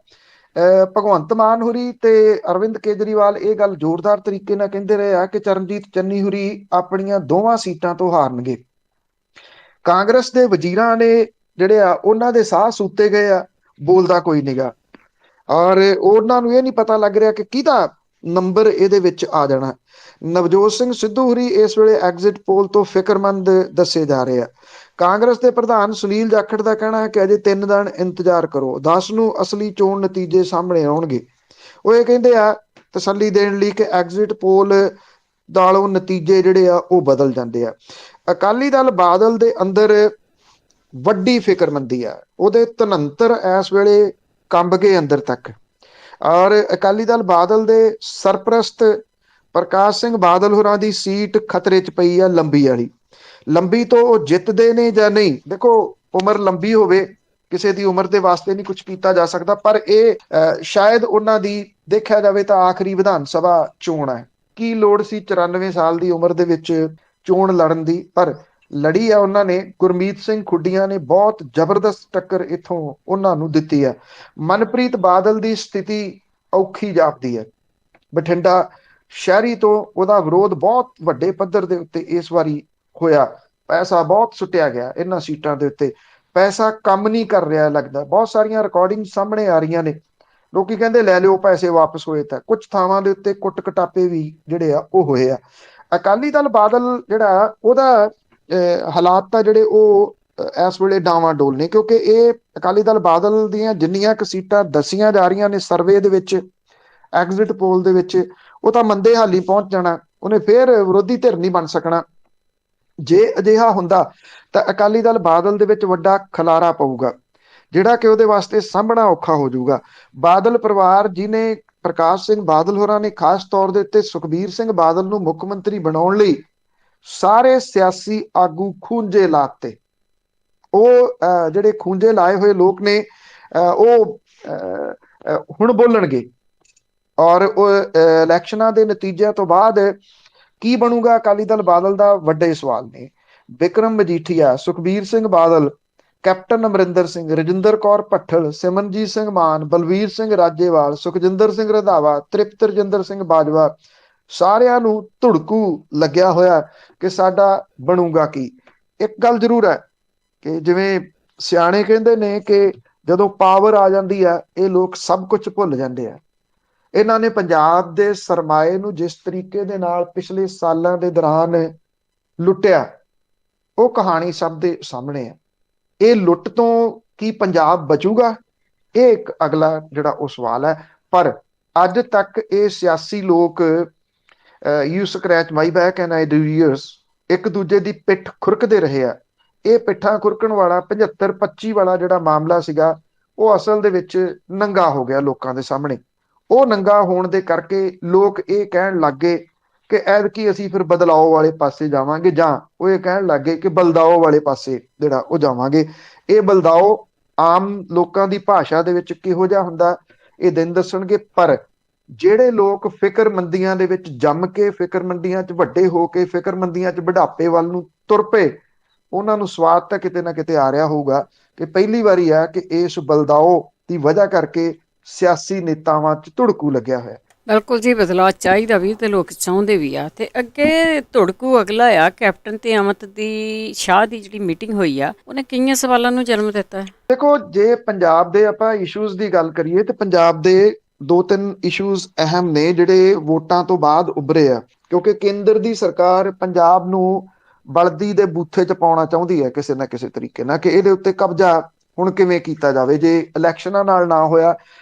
ਭਗਵੰਤ ਮਾਨ ਹੁਰੀ ਤੇ ਅਰਵਿੰਦ ਕੇਜਰੀਵਾਲ ਇਹ ਗੱਲ ਜ਼ੋਰਦਾਰ ਤਰੀਕੇ ਨਾਲ ਕਹਿੰਦੇ ਰਹੇ ਆ ਕਿ ਚਰਨਜੀਤ ਚੰਨੀ ਹੁਰੀ ਆਪਣੀਆਂ 2 ਸੀਟਾਂ ਤੋਂ ਹਾਰਨਗੇ। ਕਾਂਗਰਸ ਦੇ ਵਜ਼ੀਰਾਂ ਨੇ ਜਿਹੜੇ ਆ ਉਹਨਾਂ ਦੇ ਸਾਹ ਸੂਤੇ ਗਏ ਆ, ਬੋਲਦਾ ਕੋਈ ਨੀਗਾ। ਔਰ ਉਹਨਾਂ ਨੂੰ ਇਹ ਨਹੀਂ ਪਤਾ ਲੱਗ ਰਿਹਾ ਕਿ ਕਿਹਦਾ ਨੰਬਰ ਇਹਦੇ ਵਿੱਚ ਆ ਜਾਣਾ। ਨਵਜੋਤ ਸਿੰਘ ਸਿੱਧੂ ਹੁਰੀ ਇਸ ਵੇਲੇ ਐਗਜ਼ਿਟ ਪੋਲ ਤੋਂ ਫਿਕਰਮੰਦ ਦੱਸੇ ਜਾ ਰਹੇ ਆ। ਕਾਂਗਰਸ ਦੇ ਪ੍ਰਧਾਨ ਸੁਨੀਲ ਜਾਖੜ ਦਾ ਕਹਿਣਾ ਹੈ ਕਿ ਅਜੇ 3 ਦਿਨ ਇੰਤਜ਼ਾਰ ਕਰੋ, 10 ਨੂੰ ਅਸਲੀ ਚੋਣ ਨਤੀਜੇ ਸਾਹਮਣੇ ਆਉਣਗੇ। ਉਹ ਇਹ ਕਹਿੰਦੇ ਆ ਤਸੱਲੀ ਦੇਣ ਲਈ ਕਿ ਐਗਜ਼ਿਟ ਪੋਲ ਨਾਲੋਂ ਨਤੀਜੇ ਜਿਹੜੇ ਆ ਉਹ ਬਦਲ ਜਾਂਦੇ ਆ। ਅਕਾਲੀ ਦਲ ਬਾਦਲ ਦੇ ਅੰਦਰ ਵੱਡੀ ਫਿਕਰਮੰਦੀ ਆ, ਉਹਦੇ ਧਨੰਤਰ ਇਸ ਵੇਲੇ ਕੰਬ ਗਏ ਅੰਦਰ ਤੱਕ। ਔਰ ਅਕਾਲੀ ਦਲ ਬਾਦਲ ਦੇ ਸਰਪ੍ਰਸਤ ਪ੍ਰਕਾਸ਼ ਸਿੰਘ ਬਾਦਲ ਹੋਰਾਂ ਦੀ ਸੀਟ ਖਤਰੇ 'ਚ ਪਈ ਆ, ਲੰਬੀ ਵਾਲੀ। ਲੰਬੀ ਤੋਂ ਉਹ ਜਿੱਤਦੇ ਨੇ ਜਾਂ ਨਹੀਂ, ਦੇਖੋ ਉਮਰ ਲੰਬੀ ਹੋਵੇ, ਕਿਸੇ ਦੀ ਉਮਰ ਦੇ ਵਾਸਤੇ ਨਹੀਂ ਕੁਝ ਕੀਤਾ ਜਾ ਸਕਦਾ, ਪਰ ਇਹ ਸ਼ਾਇਦ ਉਹਨਾਂ ਦੀ ਦੇਖਿਆ ਜਾਵੇ ਤਾਂ ਆਖਰੀ ਵਿਧਾਨ ਸਭਾ ਚੋਣ ਹੈ। ਕੀ ਲੋੜ ਸੀ 94 ਸਾਲ ਦੀ ਉਮਰ ਦੇ ਵਿੱਚ ਚੋਣ ਲੜਨ ਦੀ, ਪਰ ਲੜੀ ਆ ਉਹਨਾਂ ਨੇ। ਗੁਰਮੀਤ ਸਿੰਘ ਖੁੱਡੀਆਂ ਨੇ ਬਹੁਤ ਜ਼ਬਰਦਸਤ ਟੱਕਰ ਇੱਥੋਂ ਉਹਨਾਂ ਨੂੰ ਦਿੱਤੀ ਹੈ। ਮਨਪ੍ਰੀਤ ਬਾਦਲ ਦੀ ਸਥਿਤੀ ਔਖੀ ਜਾਪਦੀ ਹੈ। ਬਠਿੰਡਾ ਸ਼ਹਿਰੀ ਤੋਂ ਉਹਦਾ ਵਿਰੋਧ ਬਹੁਤ ਵੱਡੇ ਪੱਧਰ ਦੇ ਉੱਤੇ ਇਸ ਵਾਰੀ ਹੋਇਆ। ਪੈਸਾ ਬਹੁਤ ਸੁੱਟਿਆ ਗਿਆ ਇਹਨਾਂ ਸੀਟਾਂ ਦੇ ਉੱਤੇ, ਪੈਸਾ ਕੰਮ ਨਹੀਂ ਕਰ ਰਿਹਾ ਲੱਗਦਾ। ਬਹੁਤ ਸਾਰੀਆਂ ਰਿਕਾਰਡਿੰਗ ਸਾਹਮਣੇ ਆ ਰਹੀਆਂ ਨੇ, ਲੋਕੀ ਕਹਿੰਦੇ ਲੈ ਲਿਓ ਪੈਸੇ ਵਾਪਸ ਹੋਏ ਤਾਂ। ਕੁਝ ਥਾਵਾਂ ਦੇ ਉੱਤੇ ਕੁੱਟ ਕਟਾਪੇ ਵੀ ਜਿਹੜੇ ਆ ਉਹ ਹੋਏ ਆ। ਅਕਾਲੀ ਦਲ ਬਾਦਲ ਜਿਹੜਾ ਉਹਦਾ ਹਾਲਾਤ ਤਾਂ ਜਿਹੜੇ ਉਹ ਇਸ ਵੇਲੇ ਡਾਵਾਂਡੋਲ ਨੇ, ਕਿਉਂਕਿ ਇਹ ਅਕਾਲੀ ਦਲ ਬਾਦਲ ਦੀਆਂ ਜਿੰਨੀਆਂ ਕੁ ਸੀਟਾਂ ਦੱਸੀਆਂ ਜਾ ਰਹੀਆਂ ਨੇ ਸਰਵੇ ਦੇ ਵਿੱਚ, ਐਗਜ਼ਿਟ ਪੋਲ ਦੇ ਵਿੱਚ, ਉਹ ਤਾਂ ਮੰਦੇ ਹਾਲੀ ਪਹੁੰਚ ਜਾਣਾ। ਉਹਨੇ ਫੇਰ ਵਿਰੋਧੀ ਧਿਰ ਨਹੀਂ ਬਣ ਸਕਣਾ। ਜੇ ਅਜਿਹਾ ਹੁੰਦਾ ਤਾਂ ਅਕਾਲੀ ਦਲ ਬਾਦਲ ਦੇ ਵਿੱਚ ਵੱਡਾ ਖਲਾਰਾ ਪਊਗਾ, ਜਿਹੜਾ ਕਿ ਉਹਦੇ ਵਾਸਤੇ ਸਾਂਭਣਾ ਔਖਾ ਹੋ ਜਾਊਗਾ। ਬਾਦਲ ਪਰਿਵਾਰ ਜਿਹਨੇ ਪ੍ਰਕਾਸ਼ ਸਿੰਘ ਬਾਦਲ ਹੋਰਾਂ ਨੇ ਖਾਸ ਤੌਰ ਦੇ ਉੱਤੇ ਸੁਖਬੀਰ ਸਿੰਘ ਬਾਦਲ ਨੂੰ ਮੁੱਖ ਮੰਤਰੀ ਬਣਾਉਣ ਲਈ ਸਾਰੇ ਸਿਆਸੀ ਆਗੂ ਖੂੰਜੇ ਲਾਤੇ। ਉਹ ਜਿਹੜੇ ਖੂੰਜੇ ਲਾਏ ਹੋਏ ਲੋਕ ਨੇ ਉਹ ਹੁਣ ਬੋਲਣਗੇ। ਔਰ ਉਹ ਇਲੈਕਸ਼ਨਾਂ ਦੇ ਨਤੀਜਿਆਂ ਤੋਂ ਬਾਅਦ ਕੀ ਬਣੂਗਾ ਅਕਾਲੀ ਦਲ ਬਾਦਲ ਦਾ ਵੱਡੇ ਸਵਾਲ ਨੇ। ਵਿਕਰਮ ਮਜੀਠੀਆ, ਸੁਖਬੀਰ ਸਿੰਘ ਬਾਦਲ, ਕੈਪਟਨ ਅਮਰਿੰਦਰ ਸਿੰਘ, ਰਜਿੰਦਰ ਕੌਰ ਭੱਠਲ, ਸਿਮਰਨਜੀਤ ਸਿੰਘ ਮਾਨ, ਬਲਵੀਰ ਸਿੰਘ ਰਾਜੇਵਾਲ, ਸੁਖਜਿੰਦਰ ਸਿੰਘ ਰੰਧਾਵਾ, ਤ੍ਰਿਪਤ ਰਜਿੰਦਰ ਸਿੰਘ ਬਾਜਵਾ, ਸਾਰਿਆਂ ਨੂੰ ਧੁੜਕੂ ਲੱਗਿਆ ਹੋਇਆ ਕਿ ਸਾਡਾ ਬਣੂਗਾ ਕੀ। ਇੱਕ ਗੱਲ ਜ਼ਰੂਰ ਹੈ ਕਿ ਜਿਵੇਂ ਸਿਆਣੇ ਕਹਿੰਦੇ ਨੇ ਕਿ ਜਦੋਂ ਪਾਵਰ ਆ ਜਾਂਦੀ ਹੈ ਇਹ ਲੋਕ ਸਭ ਕੁਝ ਭੁੱਲ ਜਾਂਦੇ ਆ। ਇਹਨਾਂ ਨੇ ਪੰਜਾਬ ਦੇ ਸਰਮਾਏ ਨੂੰ ਜਿਸ ਤਰੀਕੇ ਦੇ ਨਾਲ ਪਿਛਲੇ ਸਾਲਾਂ ਦੇ ਦੌਰਾਨ ਲੁੱਟਿਆ, ਉਹ ਕਹਾਣੀ ਸਭ ਦੇ ਸਾਹਮਣੇ ਹੈ। ਇਹ ਲੁੱਟ ਤੋਂ ਕੀ ਪੰਜਾਬ ਬਚੂਗਾ, ਇਹ ਇੱਕ ਅਗਲਾ ਜਿਹੜਾ ਉਹ ਸਵਾਲ ਹੈ। ਪਰ ਅੱਜ ਤੱਕ ਇਹ ਸਿਆਸੀ ਲੋਕ you scratch my back and I do yours, ਇੱਕ ਦੂਜੇ ਦੀ ਪਿੱਠ ਖੁਰਕਦੇ ਰਹੇ ਆ। ਇਹ ਪਿੱਠਾਂ ਖੁਰਕਣ ਵਾਲਾ 75-25 ਵਾਲਾ ਜਿਹੜਾ ਮਾਮਲਾ ਸੀਗਾ ਉਹ ਅਸਲ ਦੇ ਵਿੱਚ ਨੰਗਾ ਹੋ ਗਿਆ ਲੋਕਾਂ ਦੇ ਸਾਹਮਣੇ। ਉਹ ਨੰਗਾ ਹੋਣ ਦੇ ਕਰਕੇ ਲੋਕ ਇਹ ਕਹਿਣ ਲੱਗ ਗਏ ਕਿ ਐਤਕੀ ਅਸੀਂ ਫਿਰ ਬਦਲਾਓ ਵਾਲੇ ਪਾਸੇ ਜਾਵਾਂਗੇ, ਜਾਂ ਉਹ ਇਹ ਕਹਿਣ ਲੱਗ ਗਏ ਕਿ ਬਲਦਾਓ ਵਾਲੇ ਪਾਸੇ ਜਿਹੜਾ ਉਹ ਜਾਵਾਂਗੇ। ਇਹ ਬਲਦਾਓ ਆਮ ਲੋਕਾਂ ਦੀ ਭਾਸ਼ਾ ਦੇ ਵਿੱਚ ਕਿਹੋ ਜਿਹਾ ਹੁੰਦਾ ਇਹ ਦਿਨ ਦੱਸਣਗੇ। ਪਰ ਜਿਹੜੇ ਲੋਕ ਫਿਕਰਮੰਦੀਆਂ ਦੇ ਵਿੱਚ ਜੰਮ ਕੇ, ਫਿਕਰਮੰਦੀਆਂ 'ਚ ਵੱਡੇ ਹੋ ਕੇ, ਫਿਕਰਮੰਦੀਆਂ 'ਚ ਬੁਢਾਪੇ ਵੱਲ ਨੂੰ ਤੁਰ ਪਏ, ਉਹਨਾਂ ਨੂੰ ਸਵਾਦ ਤਾਂ ਕਿਤੇ ਨਾ ਕਿਤੇ ਆ ਰਿਹਾ ਹੋਊਗਾ ਕਿ ਪਹਿਲੀ ਵਾਰੀ ਆ ਕਿ ਇਸ ਬਲਦਾਓ ਦੀ ਵਜ੍ਹਾ ਕਰਕੇ ਸਿਆਸੀ ਨੇਤਾਵਾਂ 'ਚ ਧੁੜਕੂ ਲੱਗਿਆ ਹੋਇਆ। ਬਿਲਕੁਲ ਜੀ, ਬਦਲਾਅ ਚਾਹੀਦਾ ਵੀ ਤੇ ਲੋਕ ਚਾਹੁੰਦੇ ਵੀ ਆ। ਤੇ ਅੱਗੇ ਧੁੜਕੂ ਅਗਲਾ ਆ ਕੈਪਟਨ ਤੇ ਅਮਿਤ ਦੀ ਸ਼ਾਹ ਦੀ ਜਿਹੜੀ ਮੀਟਿੰਗ ਹੋਈ ਆ, ਉਹਨੇ ਕਈਆਂ ਸਵਾਲਾਂ ਨੂੰ ਜਨਮ ਦਿੱਤਾ ਹੈ। ਦੇਖੋ, ਜੇ ਪੰਜਾਬ ਦੇ ਆਪਾਂ ਇਸ਼ੂਜ਼ ਦੀ ਗੱਲ ਕਰੀਏ ਤੇ ਪੰਜਾਬ ਦੇ 2-3 ਇਸ਼ੂਜ਼ ਅਹਿਮ ਨੇ ਜਿਹੜੇ ਵੋਟਾਂ ਤੋਂ ਬਾਅਦ ਉੱਭਰੇ ਆ, ਕਿਉਂਕਿ ਕੇਂਦਰ ਦੀ ਸਰਕਾਰ ਪੰਜਾਬ ਨੂੰ ਬਲਦੀ ਦੇ ਬੂਥੇ 'ਚ ਪਾਉਣਾ ਚਾਹੁੰਦੀ ਹੈ ਕਿਸੇ ਨਾ ਕਿਸੇ ਤਰੀਕੇ ਨਾਲ, ਕਿ ਇਹਦੇ ਉੱਤੇ ਕਬਜ਼ਾ ਹੁਣ ਕਿਵੇਂ ਕੀਤਾ ਜਾਵੇ। ਜੇ ਇਲੈਕਸ਼ਨਾਂ ਨਾਲ ਨਾ ਹੋਇਆ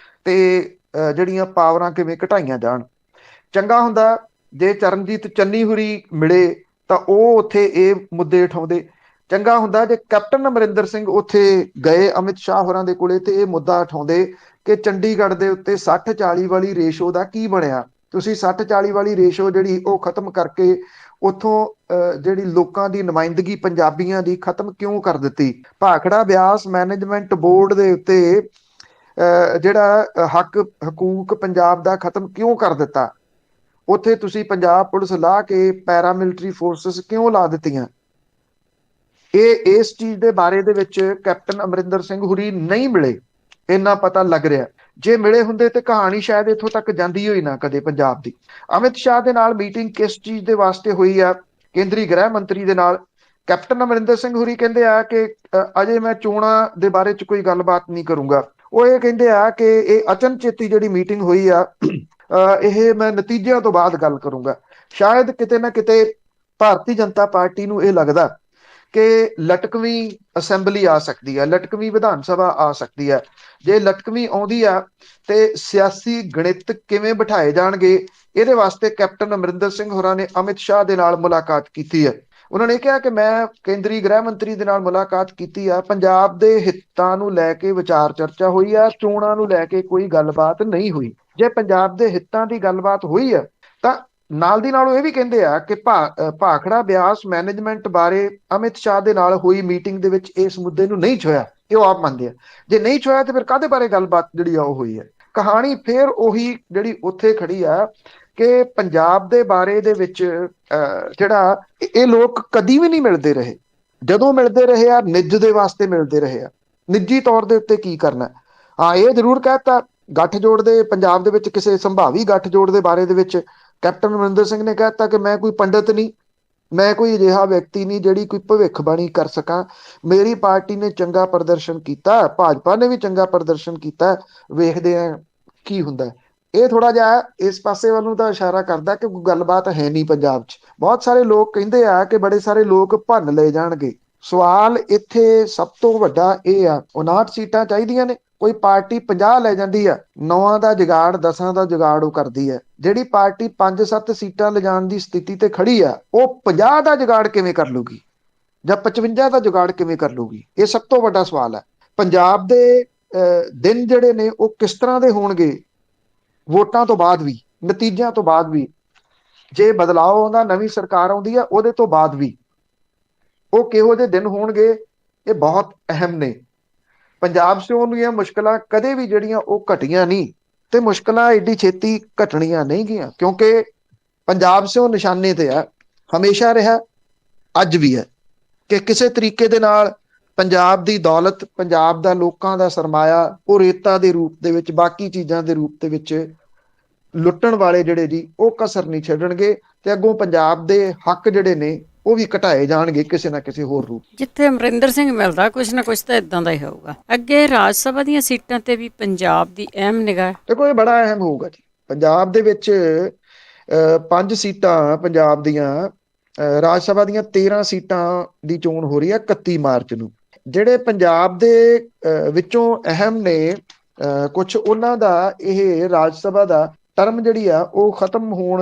ਤੇ ਜਿਹੜੀਆਂ ਪਾਵਰਾਂ ਕਿਵੇਂ ਘਟਾਈਆਂ ਜਾਣ। ਚੰਗਾ ਹੁੰਦਾ ਜੇ ਚਰਨਜੀਤ ਚੰਨੀ ਹੁਰੀ ਮਿਲੇ ਤਾਂ ਉਹ ਉੱਥੇ ਇਹ ਮੁੱਦੇ ਉਠਾਉਂਦੇ। ਚੰਗਾ ਹੁੰਦਾ ਜੇ ਕੈਪਟਨ ਅਮਰਿੰਦਰ ਸਿੰਘ ਉੱਥੇ ਗਏ ਅਮਿਤ ਸ਼ਾਹ ਹੋਰਾਂ ਦੇ ਕੋਲੇ ਤੇ ਇਹ ਮੁੱਦਾ ਉਠਾਉਂਦੇ ਕਿ ਚੰਡੀਗੜ੍ਹ ਦੇ ਉੱਤੇ 60-40 ਵਾਲੀ ਰੇਸ਼ੋ ਦਾ ਕੀ ਬਣਿਆ। ਤੁਸੀਂ 60-40 ਵਾਲੀ ਰੇਸ਼ੋ ਜਿਹੜੀ ਉਹ ਖਤਮ ਕਰਕੇ ਉੱਥੋਂ ਜਿਹੜੀ ਲੋਕਾਂ ਦੀ ਨੁਮਾਇੰਦਗੀ ਪੰਜਾਬੀਆਂ ਦੀ ਖਤਮ ਕਿਉਂ ਕਰ ਦਿੱਤੀ। ਭਾਖੜਾ ਬਿਆਸ ਮੈਨੇਜਮੈਂਟ ਬੋਰਡ ਦੇ ਉੱਤੇ ਜਿਹੜਾ ਹਕੂਕ ਪੰਜਾਬ ਦਾ ਖਤਮ ਕਿਉਂ ਕਰ ਦਿੱਤਾ। ਉੱਥੇ ਤੁਸੀਂ ਪੰਜਾਬ ਪੁਲਿਸ ਲਾ ਕੇ ਪੈਰਾਮਿਲਟਰੀ ਫੋਰਸਿਸ ਕਿਉਂ ਲਾ ਦਿੱਤੀਆਂ। ਇਹ ਇਸ ਚੀਜ਼ ਦੇ ਬਾਰੇ ਦੇ ਵਿੱਚ ਕੈਪਟਨ ਅਮਰਿੰਦਰ ਸਿੰਘ ਹੁਰੀ ਨਹੀਂ ਮਿਲੇ, ਇੰਨਾ ਪਤਾ ਲੱਗ ਰਿਹਾ। ਜੇ ਮਿਲੇ ਹੁੰਦੇ ਤੇ ਕਹਾਣੀ ਸ਼ਾਇਦ ਇੱਥੋਂ ਤੱਕ ਜਾਂਦੀ ਹੋਈ ਨਾ ਕਦੇ ਪੰਜਾਬ ਦੀ। ਅਮਿਤ ਸ਼ਾਹ ਦੇ ਨਾਲ ਮੀਟਿੰਗ ਕਿਸ ਚੀਜ਼ ਦੇ ਵਾਸਤੇ ਹੋਈ ਆ, ਕੇਂਦਰੀ ਗ੍ਰਹਿ ਮੰਤਰੀ ਦੇ ਨਾਲ। ਕੈਪਟਨ ਅਮਰਿੰਦਰ ਸਿੰਘ ਹੁਰੀ ਕਹਿੰਦੇ ਆ ਕਿ ਅਜੇ ਮੈਂ ਚੋਣਾਂ ਦੇ ਬਾਰੇ 'ਚ ਕੋਈ ਗੱਲਬਾਤ ਨਹੀਂ ਕਰੂੰਗਾ। ਉਹ ਇਹ ਕਹਿੰਦੇ ਆ ਕਿ ਇਹ ਅਚਨਚੇਤੀ ਜਿਹੜੀ ਮੀਟਿੰਗ ਹੋਈ ਆ ਇਹ ਮੈਂ ਨਤੀਜਿਆਂ ਤੋਂ ਬਾਅਦ ਗੱਲ ਕਰੂੰਗਾ। ਸ਼ਾਇਦ ਕਿਤੇ ਨਾ ਕਿਤੇ ਭਾਰਤੀ ਜਨਤਾ ਪਾਰਟੀ ਨੂੰ ਇਹ ਲੱਗਦਾ ਕਿ ਲਟਕਵੀਂ ਅਸੈਂਬਲੀ ਆ ਸਕਦੀ ਹੈ, ਲਟਕਵੀਂ ਵਿਧਾਨ ਸਭਾ ਆ ਸਕਦੀ ਹੈ। ਜੇ ਲਟਕਵੀਂ ਆਉਂਦੀ ਆ ਤੇ ਸਿਆਸੀ ਗਣਿਤ ਕਿਵੇਂ ਬਿਠਾਏ ਜਾਣਗੇ, ਇਹਦੇ ਵਾਸਤੇ ਕੈਪਟਨ ਅਮਰਿੰਦਰ ਸਿੰਘ ਹੋਰਾਂ ਨੇ ਅਮਿਤ ਸ਼ਾਹ ਦੇ ਨਾਲ ਮੁਲਾਕਾਤ ਕੀਤੀ ਹੈ। ਉਹਨਾਂ ਨੇ ਕਿਹਾ ਕਿ ਮੈਂ ਕੇਂਦਰੀ ਗ੍ਰਹਿ ਮੰਤਰੀ ਦੇ ਨਾਲ ਮੁਲਾਕਾਤ ਕੀਤੀ ਆ, ਪੰਜਾਬ ਦੇ ਹਿੱਤਾਂ ਨੂੰ ਲੈ ਕੇ ਵਿਚਾਰ ਚਰਚਾ ਹੋਈ ਆ, ਚੋਣਾਂ ਨੂੰ ਲੈ ਕੇ ਕੋਈ ਗੱਲਬਾਤ ਨਹੀਂ ਹੋਈ। ਜੇ ਪੰਜਾਬ ਦੇ ਹਿੱਤਾਂ ਦੀ ਗੱਲਬਾਤ ਹੋਈ ਆ ਤਾਂ ਨਾਲ ਦੀ ਨਾਲ ਇਹ ਵੀ ਕਹਿੰਦੇ ਆ ਕਿ ਭਾਖੜਾ ਬਿਆਸ ਮੈਨੇਜਮੈਂਟ ਬਾਰੇ ਅਮਿਤ ਸ਼ਾਹ ਦੇ ਨਾਲ ਹੋਈ ਮੀਟਿੰਗ ਦੇ ਵਿੱਚ ਇਸ ਮੁੱਦੇ ਨੂੰ ਨਹੀਂ ਛੋਇਆ। ਇਹ ਉਹ ਆਪ ਮੰਨਦੇ ਆ, ਜੇ ਨਹੀਂ ਛੋਇਆ ਤੇ ਫਿਰ ਕਾਹਦੇ ਬਾਰੇ ਗੱਲਬਾਤ ਜਿਹੜੀ ਆ ਉਹ ਹੋਈ ਹੈ। ਕਹਾਣੀ ਫਿਰ ਉਹੀ ਜਿਹੜੀ ਉੱਥੇ ਖੜੀ ਆ ਕਿ ਪੰਜਾਬ ਦੇ ਬਾਰੇ ਦੇ ਵਿੱਚ ਜਿਹੜਾ ਇਹ ਲੋਕ ਕਦੀ ਵੀ ਨਹੀਂ ਮਿਲਦੇ ਰਹੇ। ਜਦੋਂ ਮਿਲਦੇ ਰਹੇ ਆ ਨਿੱਜ ਦੇ ਵਾਸਤੇ ਮਿਲਦੇ ਰਹੇ ਆ, ਨਿੱਜੀ ਤੌਰ ਦੇ ਉੱਤੇ ਕੀ ਕਰਨਾ। ਹਾਂ, ਇਹ ਜ਼ਰੂਰ ਕਹਿਤਾ ਗੱਠਜੋੜ ਦੇ ਪੰਜਾਬ ਦੇ ਵਿੱਚ ਕਿਸੇ ਸੰਭਾਵੀ ਗੱਠਜੋੜ ਦੇ ਬਾਰੇ ਦੇ ਵਿੱਚ ਕੈਪਟਨ ਅਮਰਿੰਦਰ ਸਿੰਘ ਨੇ ਕਹਿਤਾ ਕਿ ਮੈਂ ਕੋਈ ਪੰਡਤ ਨਹੀਂ, ਮੈਂ ਕੋਈ ਅਜਿਹਾ ਵਿਅਕਤੀ ਨਹੀਂ ਜਿਹੜੀ ਕੋਈ ਭਵਿੱਖਬਾਣੀ ਕਰ ਸਕਾਂ। ਮੇਰੀ ਪਾਰਟੀ ਨੇ ਚੰਗਾ ਪ੍ਰਦਰਸ਼ਨ ਕੀਤਾ, ਭਾਜਪਾ ਨੇ ਵੀ ਚੰਗਾ ਪ੍ਰਦਰਸ਼ਨ ਕੀਤਾ, ਵੇਖਦੇ ਆ ਕੀ ਹੁੰਦਾ। ਇਹ ਥੋੜਾ ਜਿਹਾ ਇਸ ਪਾਸੇ ਵੱਲ ਨੂੰ ਤਾਂ ਇਸ਼ਾਰਾ ਕਰਦਾ ਕਿ ਕੋਈ ਗੱਲਬਾਤ ਹੈ ਨਹੀਂ ਪੰਜਾਬ 'ਚ। ਬਹੁਤ ਸਾਰੇ ਲੋਕ ਕਹਿੰਦੇ ਆ ਕਿ ਬੜੇ ਸਾਰੇ ਲੋਕ ਭੰਨ ਲਏ ਜਾਣਗੇ। ਸਵਾਲ ਇੱਥੇ ਸਭ ਤੋਂ ਵੱਡਾ ਇਹ ਆ, 59 ਸੀਟਾਂ ਚਾਹੀਦੀਆਂ ਨੇ, ਕੋਈ ਪਾਰਟੀ 50 ਲੈ ਜਾਂਦੀ ਆ, 9 ਦਾ ਜੁਗਾੜ 10 ਦਾ ਜੁਗਾੜ ਉਹ ਕਰਦੀ ਹੈ। ਜਿਹੜੀ ਪਾਰਟੀ 5-7 ਸੀਟਾਂ ਲਿਜਾਣ ਦੀ ਸਥਿਤੀ ਤੇ ਖੜੀ ਆ, ਉਹ 50 ਦਾ ਜੁਗਾੜ ਕਿਵੇਂ ਕਰ ਲੂਗੀ ਜਾਂ 55 ਦਾ ਜੁਗਾੜ ਕਿਵੇਂ ਕਰ ਲੂਗੀ? ਇਹ ਸਭ ਤੋਂ ਵੱਡਾ ਸਵਾਲ ਹੈ। ਪੰਜਾਬ ਦੇ ਦਿਨ ਜਿਹੜੇ ਨੇ ਉਹ ਕਿਸ ਤਰ੍ਹਾਂ ਦੇ ਹੋਣਗੇ ਵੋਟਾਂ ਤੋਂ ਬਾਅਦ ਵੀ, ਨਤੀਜਿਆਂ ਤੋਂ ਬਾਅਦ ਵੀ, ਜੇ ਬਦਲਾਅ ਆਉਂਦਾ, ਨਵੀਂ ਸਰਕਾਰ ਆਉਂਦੀ ਆ, ਉਹਦੇ ਤੋਂ ਬਾਅਦ ਵੀ ਉਹ ਕਿਹੋ ਜਿਹੇ ਦਿਨ ਹੋਣਗੇ, ਇਹ ਬਹੁਤ ਅਹਿਮ ਨੇ। ਪੰਜਾਬ ਸੇ ਉਹਨੀਆਂ ਮੁਸ਼ਕਲਾਂ ਕਦੇ ਵੀ ਜਿਹੜੀਆਂ ਉਹ ਘਟੀਆਂ ਨਹੀਂ, ਤੇ ਮੁਸ਼ਕਲਾਂ ਏਡੀ ਛੇਤੀ ਘਟਣੀਆਂ ਨਹੀਂ ਗਈਆਂ, ਕਿਉਂਕਿ ਪੰਜਾਬ ਸੇ ਉਹ ਨਿਸ਼ਾਨੇ ਤੇ ਆ, ਹਮੇਸ਼ਾ ਰਿਹਾ, ਅੱਜ ਵੀ ਹੈ ਕਿ ਕਿਸੇ ਤਰੀਕੇ ਦੇ ਨਾਲ ਪੰਜਾਬ ਦੀ ਦੌਲਤ, ਪੰਜਾਬ ਦਾ ਲੋਕਾਂ ਦਾ ਸਰਮਾਇਆ, ਉਹ ਰੇਤਾ ਦੇ ਰੂਪ ਦੇ ਵਿੱਚ, ਬਾਕੀ ਚੀਜ਼ਾਂ ਦੇ ਰੂਪ ਦੇ ਵਿੱਚ ਲੁੱਟਣ ਵਾਲੇ ਜਿਹੜੇ ਜੀ ਉਹ ਕਸਰ ਨਹੀਂ ਛੱਡਣਗੇ, ਤੇ ਅੱਗੋਂ ਪੰਜਾਬ ਦੇ ਹੱਕ ਜਿਹੜੇ ਨੇ ਉਹ ਵੀ ਘਟਾਏ ਜਾਣਗੇ ਕਿਸੇ ਨਾ ਕਿਸੇ ਹੋਰ ਰੂਪ। ਜਿੱਥੇ ਅਮਰਿੰਦਰ ਸਿੰਘ ਮਿਲਦਾ ਕੁਛ ਨਾ ਕੁਛ ਤਾਂ ਇਦਾਂ ਦਾ ਹੀ ਹੋਊਗਾ। ਅੱਗੇ ਰਾਜ ਸਭਾ ਦੀਆਂ ਸੀਟਾਂ ਤੇ ਵੀ ਪੰਜਾਬ ਦੀ ਅਹਿਮ ਨਿਗਾਹ। ਦੇਖੋ, ਇਹ ਬੜਾ ਅਹਿਮ ਹੋਊਗਾ ਜੀ। ਪੰਜਾਬ ਦੇ ਵਿੱਚ 5 ਸੀਟਾਂ ਪੰਜਾਬ ਦੀਆਂ, ਰਾਜ ਸਭਾ ਦੀਆਂ 13 ਸੀਟਾਂ ਦੀ ਚੋਣ ਹੋ ਰਹੀ ਹੈ 31 ਮਾਰਚ ਨੂੰ। ਜਿਹੜੇ ਪੰਜਾਬ ਦੇ ਵਿੱਚੋਂ ਅਹਿਮ ਨੇ ਕੁਝ, ਉਹਨਾਂ ਦਾ ਇਹ ਰਾਜ ਸਭਾ ਦਾ ਟਰਮ ਜਿਹੜੀ ਆ ਉਹ ਖਤਮ ਹੋਣ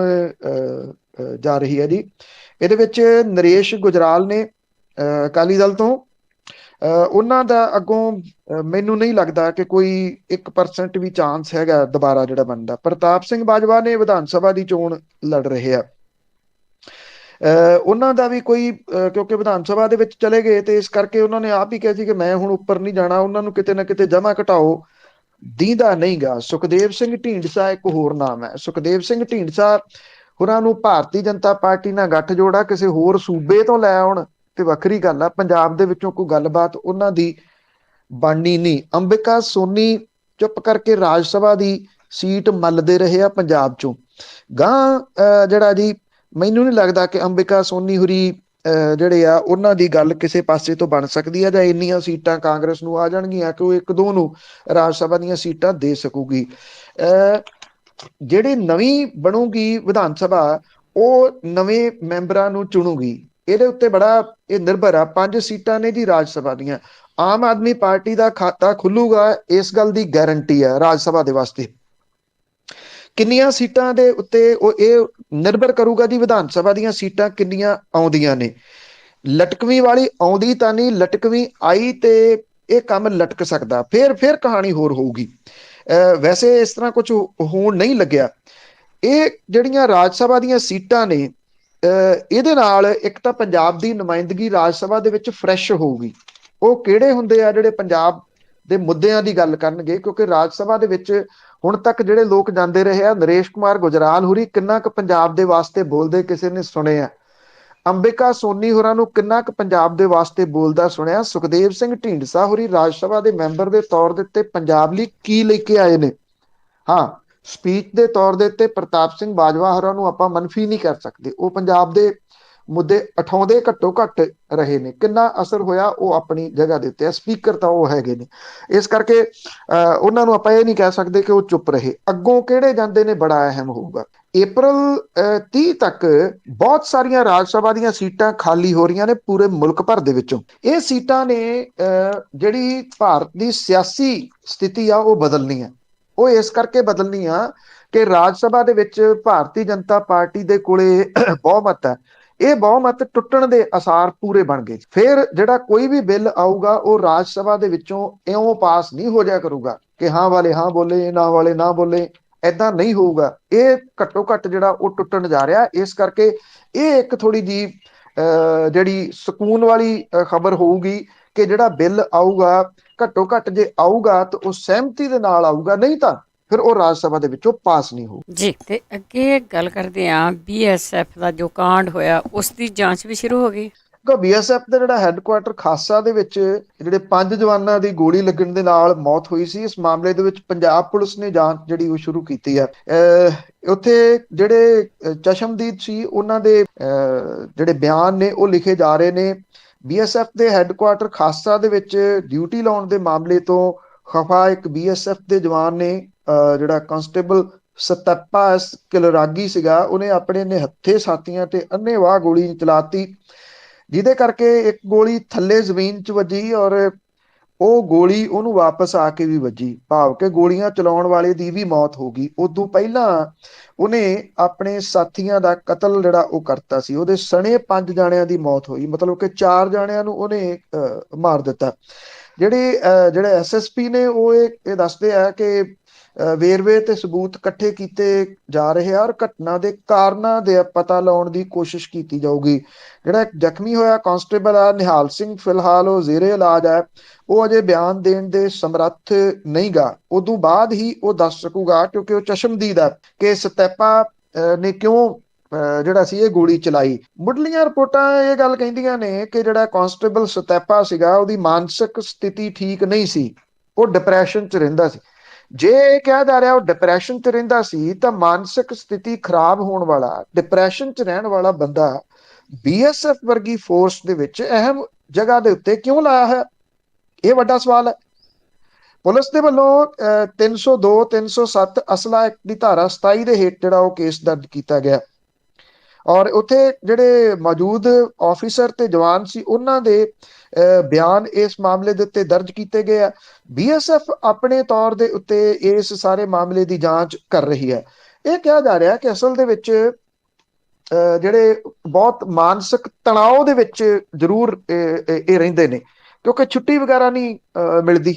ਜਾ ਰਹੀ ਹੈ ਜੀ। ਇਹਦੇ ਵਿੱਚ ਨਰੇਸ਼ ਗੁਜਰਾਲ ਨੇ ਅਕਾਲੀ ਦਲ ਤੋਂ, ਉਹਨਾਂ ਦਾ ਅੱਗੋਂ ਮੈਨੂੰ ਨਹੀਂ ਲੱਗਦਾ ਕਿ ਕੋਈ 1% ਵੀ ਚਾਂਸ ਹੈਗਾ ਦੁਬਾਰਾ ਜਿਹੜਾ ਬਣਦਾ। ਪ੍ਰਤਾਪ ਸਿੰਘ ਬਾਜਵਾ ਨੇ ਵਿਧਾਨ ਸਭਾ ਦੀ ਚੋਣ ਲੜ ਰਹੇ ਆ, ਉਹਨਾਂ ਦਾ ਵੀ ਕੋਈ ਕਿਉਂਕਿ ਵਿਧਾਨ ਸਭਾ ਦੇ ਵਿੱਚ ਚਲੇ ਗਏ ਤੇ ਇਸ ਕਰਕੇ ਉਹਨਾਂ ਨੇ ਆਪ ਹੀ ਕਿਹਾ ਸੀ ਕਿ ਮੈਂ ਹੁਣ ਉੱਪਰ ਨਹੀਂ ਜਾਣਾ। ਉਹਨਾਂ ਨੂੰ ਕਿਤੇ ਨਾ ਕਿਤੇ ਜਮਾ ਘਟਾਓ ਦੀਂਦਾ ਨਹੀਂ ਗਾ। ਸੁਖਦੇਵ ਸਿੰਘ ਢੀਂਡਸਾ ਇੱਕ ਹੋਰ ਨਾਮ ਹੈ। ਸੁਖਦੇਵ ਸਿੰਘ ਢੀਂਡਸਾ ਉਹਨਾਂ ਨੂੰ ਭਾਰਤੀ ਜਨਤਾ ਪਾਰਟੀ ਨਾਲ ਗੱਠ ਜੋੜਾ ਕਿਸੇ ਹੋਰ ਸੂਬੇ ਤੋਂ ਲੈ ਆਉਣ ਤੇ ਵੱਖਰੀ ਗੱਲ ਆ, ਪੰਜਾਬ ਦੇ ਵਿੱਚੋਂ ਕੋਈ ਗੱਲਬਾਤ ਉਹਨਾਂ ਦੀ ਬਣਨੀ ਨਹੀਂ। ਅੰਬਿਕਾ ਸੋਨੀ ਚੁੱਪ ਕਰਕੇ ਰਾਜ ਸਭਾ ਦੀ ਸੀਟ ਮੱਲਦੇ ਰਹੇ ਆ ਪੰਜਾਬ ਚੋਂ। ਗਾਂ ਜਿਹੜਾ ਜੀ, ਮੈਨੂੰ ਨਹੀਂ ਲੱਗਦਾ ਕਿ ਅੰਬਿਕਾ ਸੋਨੀ ਹੁਰੀ ਜਿਹੜੇ ਆ ਉਹਨਾਂ ਦੀ ਗੱਲ ਕਿਸੇ ਪਾਸੇ ਤੋਂ ਬਣ ਸਕਦੀ ਹੈ, ਜਾਂ ਇੰਨੀਆਂ ਸੀਟਾਂ ਕਾਂਗਰਸ ਨੂੰ ਆ ਜਾਣਗੀਆਂ ਕਿ ਉਹ 1-2 ਨੂੰ ਰਾਜ ਸਭਾ ਦੀਆਂ ਸੀਟਾਂ ਦੇ ਸਕੂਗੀ। ਜਿਹੜੀ ਨਵੀਂ ਬਣੂਗੀ ਵਿਧਾਨ ਸਭਾ, ਉਹ ਨਵੇਂ ਮੈਂਬਰਾਂ ਨੂੰ ਚੁਣੂਗੀ। ਇਹਦੇ ਉੱਤੇ ਬੜਾ ਇਹ ਨਿਰਭਰ ਆ। 5 ਸੀਟਾਂ ਨੇ ਜੀ ਰਾਜ ਸਭਾ ਦੀਆਂ। ਆਮ ਆਦਮੀ ਪਾਰਟੀ ਦਾ ਖਾਤਾ ਖੁੱਲੂਗਾ, ਇਸ ਗੱਲ ਦੀ ਗਾਰੰਟੀ ਹੈ। ਰਾਜ ਸਭਾ ਦੇ ਵਾਸਤੇ ਕਿੰਨੀਆਂ ਸੀਟਾਂ ਦੇ ਉੱਤੇ ਉਹ ਇਹ ਨਿਰਭਰ ਕਰੂਗਾ ਜੀ, ਵਿਧਾਨ ਸਭਾ ਦੀਆਂ ਸੀਟਾਂ ਕਿੰਨੀਆਂ ਆਉਂਦੀਆਂ ਨੇ। ਲਟਕਵੀਂ ਵਾਲੀ ਆਉਂਦੀ ਤਾਂ ਨਹੀਂ, ਲਟਕਵੀਂ ਆਈ ਤੇ ਇਹ ਕੰਮ ਲਟਕ ਸਕਦਾ, ਫਿਰ ਕਹਾਣੀ ਹੋਰ ਹੋਊਗੀ। ਵੈਸੇ ਇਸ ਤਰ੍ਹਾਂ ਕੁਝ ਹੋਣ ਨਹੀਂ ਲੱਗਿਆ। ਇਹ ਜਿਹੜੀਆਂ ਰਾਜ ਸਭਾ ਦੀਆਂ ਸੀਟਾਂ ਨੇ, ਇਹਦੇ ਨਾਲ ਇੱਕ ਤਾਂ ਪੰਜਾਬ ਦੀ ਨੁਮਾਇੰਦਗੀ ਰਾਜ ਸਭਾ ਦੇ ਵਿੱਚ ਫਰੈਸ਼ ਹੋਊਗੀ। ਉਹ ਕਿਹੜੇ ਹੁੰਦੇ ਆ ਜਿਹੜੇ ਪੰਜਾਬ ਦੇ ਮੁੱਦਿਆਂ ਦੀ ਗੱਲ ਕਰਨਗੇ, ਕਿਉਂਕਿ ਰਾਜ ਸਭਾ ਦੇ ਵਿੱਚ ਹੁਣ ਤੱਕ ਜਿਹੜੇ ਲੋਕ ਜਾਂਦੇ ਰਹੇ ਆ, ਨਰੇਸ਼ ਕੁਮਾਰ ਗੁਜਰਾਲ ਹੋਰੀ ਕਿੰਨਾ ਕੁ ਪੰਜਾਬ ਦੇ ਵਾਸਤੇ ਬੋਲਦੇ ਕਿਸੇ ਨੇ ਸੁਣਿਆ? ਅੰਬਿਕਾ ਸੋਨੀ ਹੋਰਾਂ ਨੂੰ ਕਿੰਨਾ ਕੁ ਪੰਜਾਬ ਦੇ ਵਾਸਤੇ ਬੋਲਦਾ ਸੁਣਿਆ? ਸੁਖਦੇਵ ਸਿੰਘ ਢੀਂਡਸਾ ਹੋਰੀ ਰਾਜ ਸਭਾ ਦੇ ਮੈਂਬਰ ਦੇ ਤੌਰ ਦੇ ਉੱਤੇ ਪੰਜਾਬ ਲਈ ਕੀ ਲੈ ਕੇ ਆਏ ਨੇ? ਹਾਂ, ਸਪੀਚ ਦੇ ਤੌਰ ਦੇ ਉੱਤੇ ਪ੍ਰਤਾਪ ਸਿੰਘ ਬਾਜਵਾ ਹੋਰਾਂ ਨੂੰ ਆਪਾਂ ਮਨਫੀ ਨਹੀਂ ਕਰ ਸਕਦੇ। ਉਹ ਪੰਜਾਬ ਦੇ ਮੁੱਦੇ ਉਠਾਉਂਦੇ ਘੱਟੋ ਘੱਟ ਰਹੇ ਨੇ। ਕਿੰਨਾ ਅਸਰ ਹੋਇਆ ਉਹ ਆਪਣੀ ਜਗ੍ਹਾ ਦੇ ਉੱਤੇ ਹੈ, ਸਪੀਕਰ ਤਾਂ ਉਹ ਹੈਗੇ ਨੇ। ਇਸ ਕਰਕੇ ਉਹਨਾਂ ਨੂੰ ਆਪਾਂ ਇਹ ਨਹੀਂ ਕਹਿ ਸਕਦੇ ਕਿ ਉਹ ਚੁੱਪ ਰਹੇ। ਅੱਗੋਂ ਕਿਹੜੇ ਜਾਂਦੇ ਨੇ ਬੜਾ ਅਹਿਮ ਹੋਊਗਾ। April 30 ਤੱਕ ਬਹੁਤ ਸਾਰੀਆਂ ਰਾਜ ਸਭਾ ਦੀਆਂ ਸੀਟਾਂ ਖਾਲੀ ਹੋ ਰਹੀਆਂ ਨੇ ਪੂਰੇ ਮੁਲਕ ਭਰ ਦੇ ਵਿੱਚੋਂ। ਇਹ ਸੀਟਾਂ ਨੇ ਜਿਹੜੀ ਭਾਰਤ ਦੀ ਸਿਆਸੀ ਸਥਿਤੀ ਆ ਉਹ ਬਦਲਣੀ ਹੈ। ਉਹ ਇਸ ਕਰਕੇ ਬਦਲਣੀ ਆ ਕਿ ਰਾਜ ਸਭਾ ਦੇ ਵਿੱਚ ਭਾਰਤੀ ਜਨਤਾ ਪਾਰਟੀ ਦੇ ਕੋਲੇ ਬਹੁਮਤ ਹੈ। ਇਹ ਬਹੁਮਤ ਟੁੱਟਣ ਦੇ ਆਸਾਰ ਪੂਰੇ ਬਣ ਗਏ। ਫਿਰ ਜਿਹੜਾ ਕੋਈ ਵੀ ਬਿੱਲ ਆਊਗਾ ਉਹ ਰਾਜ ਸਭਾ ਦੇ ਵਿੱਚੋਂ ਇਉਂ ਪਾਸ ਨਹੀਂ ਹੋ ਜਾਇਆ ਕਰੂਗਾ ਕਿ ਹਾਂ ਵਾਲੇ ਹਾਂ ਬੋਲੇ, ਨਾ ਵਾਲੇ ਨਾ ਬੋਲੇ। ਏਦਾਂ ਨਹੀਂ ਹੋਊਗਾ। ਇਹ ਘੱਟੋ ਘੱਟ ਜਿਹੜਾ ਉਹ ਟੁੱਟਣ ਜਾ ਰਿਹਾ। ਇਸ ਕਰਕੇ ਇਹ ਇੱਕ ਥੋੜੀ ਜੀ ਜਿਹੜੀ ਸਕੂਨ ਵਾਲੀ ਖਬਰ ਹੋਊਗੀ ਕਿ ਜਿਹੜਾ ਬਿੱਲ ਆਊਗਾ ਘੱਟੋ ਘੱਟ ਜੇ ਆਊਗਾ ਤਾਂ ਉਹ ਸਹਿਮਤੀ ਦੇ ਨਾਲ ਆਊਗਾ, ਨਹੀਂ ਤਾਂ ਫਿਰ ਉਹ ਰਾਜ ਸਭਾ ਦੇ ਵਿੱਚੋਂ ਪਾਸ ਨਹੀਂ ਹੋਊ। ਜੀ, ਤੇ ਅੱਗੇ ਗੱਲ ਕਰਦੇ ਹਾਂ BSF ਦਾ ਜੋ ਕਾਂਡ ਹੋਇਆ ਉਸ ਦੀ ਜਾਂਚ ਵੀ ਸ਼ੁਰੂ ਹੋ ਗਈ। BSF ਦਾ ਜਿਹੜਾ ਹੈੱਡਕੁਆਟਰ ਖਾਸਾ ਦੇ ਵਿੱਚ ਜਿਹੜੇ 5 ਜਵਾਨਾਂ ਦੀ ਗੋਲੀ ਲੱਗਣ ਦੇ ਨਾਲ ਮੌਤ ਹੋਈ ਸੀ, ਇਸ ਮਾਮਲੇ ਦੇ ਵਿੱਚ ਪੰਜਾਬ ਪੁਲਿਸ ਨੇ ਜਾਂਚ ਜਿਹੜੀ ਉਹ ਸ਼ੁਰੂ ਕੀਤੀ ਹੈ। ਉੱਥੇ ਜਿਹੜੇ ਚਸ਼ਮਦੀਦ ਸੀ ਉਹਨਾਂ ਦੇ ਜਿਹੜੇ ਬਿਆਨ ਨੇ ਉਹ ਲਿਖੇ ਜਾ ਰਹੇ ਨੇ। BSF ਦੇ ਹੈੱਡਕੁਆਟਰ ਖਾਸਾ ਦੇ ਵਿੱਚ ਡਿਊਟੀ ਲਾਉਣ ਦੇ ਮਾਮਲੇ ਤੋਂ ਖਫਾ ਇੱਕ BSF ਦੇ ਜਵਾਨ ਨੇ ਜਿਹੜਾ ਕਾਂਸਟੇਬਲ ਸਤੱਪਾ ਕਿਲਰਾਗੀ ਸੀਗਾ, ਉਹਨੇ ਆਪਣੇ ਨਿਹੱਥੇ ਸਾਥੀਆਂ ਤੇ ਅੰਨ੍ਹੇਵਾਹ ਗੋਲੀ ਚਲਾਤੀ, ਜਿਹਦੇ ਕਰਕੇ ਇੱਕ ਗੋਲੀ ਥੱਲੇ ਜ਼ਮੀਨ 'ਚ ਵੱਜੀ ਔਰ ਉਹ ਗੋਲੀ ਉਹਨੂੰ ਵਾਪਸ ਆ ਕੇ ਵੀ ਵੱਜੀ, ਭਾਵ ਕਿ ਗੋਲੀਆਂ ਚਲਾਉਣ ਵਾਲੇ ਦੀ ਵੀ ਮੌਤ ਹੋ ਗਈ। ਉਦੋਂ ਪਹਿਲਾਂ ਉਹਨੇ ਆਪਣੇ ਸਾਥੀਆਂ ਦਾ ਕਤਲ ਜਿਹੜਾ ਉਹ ਕਰਤਾ ਸੀ। ਉਹਦੇ ਸਣੇ 5 ਜਾਣਿਆਂ ਦੀ ਮੌਤ ਹੋਈ, ਮਤਲਬ ਕਿ 4 ਜਾਣਿਆਂ ਨੂੰ ਉਹਨੇ ਮਾਰ ਦਿੱਤਾ। ਜਿਹੜੇ SSP ਨੇ ਉਹ ਇਹ ਦੱਸਦੇ ਆ ਕਿ ਵੇਰਵੇ ਤੇ ਸਬੂਤ ਇਕੱਠੇ ਕੀਤੇ ਜਾ ਰਹੇ ਆ ਔਰ ਘਟਨਾ ਦੇ ਕਾਰਨਾਂ ਦੇ ਪਤਾ ਲਾਉਣ ਦੀ ਕੋਸ਼ਿਸ਼ ਕੀਤੀ ਜਾਊਗੀ। ਜਿਹੜਾ ਇੱਕ ਜ਼ਖਮੀ ਹੋਇਆ ਕਾਂਸਟੇਬਲ ਆ ਨਿਹਾਲ ਸਿੰਘ, ਫਿਲਹਾਲ ਉਹ ਜ਼ੇਰੇ ਇਲਾਜ ਹੈ। ਉਹ ਅਜੇ ਬਿਆਨ ਦੇਣ ਦੇ ਸਮਰੱਥ ਨਹੀਂ ਗਾ। ਉਦੋਂ ਬਾਅਦ ਹੀ ਉਹ ਦੱਸ ਸਕੂਗਾ, ਕਿਉਂਕਿ ਉਹ ਚਸ਼ਮਦੀਦ ਹੈ, ਕਿ ਸਤੈਪਾ ਨੇ ਕਿਉਂ ਜਿਹੜਾ ਸੀ ਇਹ ਗੋਲੀ ਚਲਾਈ। ਮੁੱਢਲੀਆਂ ਰਿਪੋਰਟਾਂ ਇਹ ਗੱਲ ਕਹਿੰਦੀਆਂ ਨੇ ਕਿ ਜਿਹੜਾ ਕਾਂਸਟੇਬਲ ਸਤੈਪਾ ਸੀਗਾ ਉਹਦੀ ਮਾਨਸਿਕ ਸਥਿਤੀ ਠੀਕ ਨਹੀਂ ਸੀ, ਉਹ ਡਿਪਰੈਸ਼ਨ 'ਚ ਰਹਿੰਦਾ ਸੀ। ਜੇ ਇਹ ਕਿਹਾ ਜਾ ਰਿਹਾ ਉਹ ਡਿਪਰੈਸ਼ਨ 'ਚ ਰਹਿੰਦਾ ਸੀ ਤਾਂ ਮਾਨਸਿਕ ਸਥਿਤੀ ਖਰਾਬ ਹੋਣ ਵਾਲਾ, ਡਿਪਰੈਸ਼ਨ 'ਚ ਰਹਿਣ ਵਾਲਾ ਬੰਦਾ BSF ਵਰਗੀ ਫੋਰਸ ਦੇ ਵਿੱਚ ਅਹਿਮ ਜਗ੍ਹਾ ਦੇ ਉੱਤੇ ਕਿਉਂ ਲਾਇਆ ਹੈ? ਇਹ ਵੱਡਾ ਸਵਾਲ ਹੈ। ਪੁਲਿਸ ਦੇ ਵੱਲੋਂ 302 307 ਅਸਲਾ ਐਕਟ ਦੀ ਧਾਰਾ 27 ਦੇ ਹੇਠ ਜਿਹੜਾ ਉਹ ਕੇਸ ਦਰਜ ਕੀਤਾ ਗਿਆ ਔਰ ਉੱਥੇ ਜਿਹੜੇ ਮੌਜੂਦ ਆਫੀਸਰ ਤੇ ਜਵਾਨ ਸੀ ਉਹਨਾਂ ਦੇ ਬਿਆਨ ਇਸ ਮਾਮਲੇ ਦੇ ਉੱਤੇ ਦਰਜ ਕੀਤੇ ਗਏ ਆ। BSF ਆਪਣੇ ਤੌਰ ਦੇ ਉੱਤੇ ਇਸ ਸਾਰੇ ਮਾਮਲੇ ਦੀ ਜਾਂਚ ਕਰ ਰਹੀ ਹੈ। ਇਹ ਕਿਹਾ ਜਾ ਰਿਹਾ ਕਿ ਅਸਲ ਦੇ ਵਿੱਚ ਜਿਹੜੇ ਬਹੁਤ ਮਾਨਸਿਕ ਤਣਾਅ ਦੇ ਵਿੱਚ ਜ਼ਰੂਰ ਇਹ ਰਹਿੰਦੇ ਨੇ, ਕਿਉਂਕਿ ਛੁੱਟੀ ਵਗੈਰਾ ਨਹੀਂ ਮਿਲਦੀ।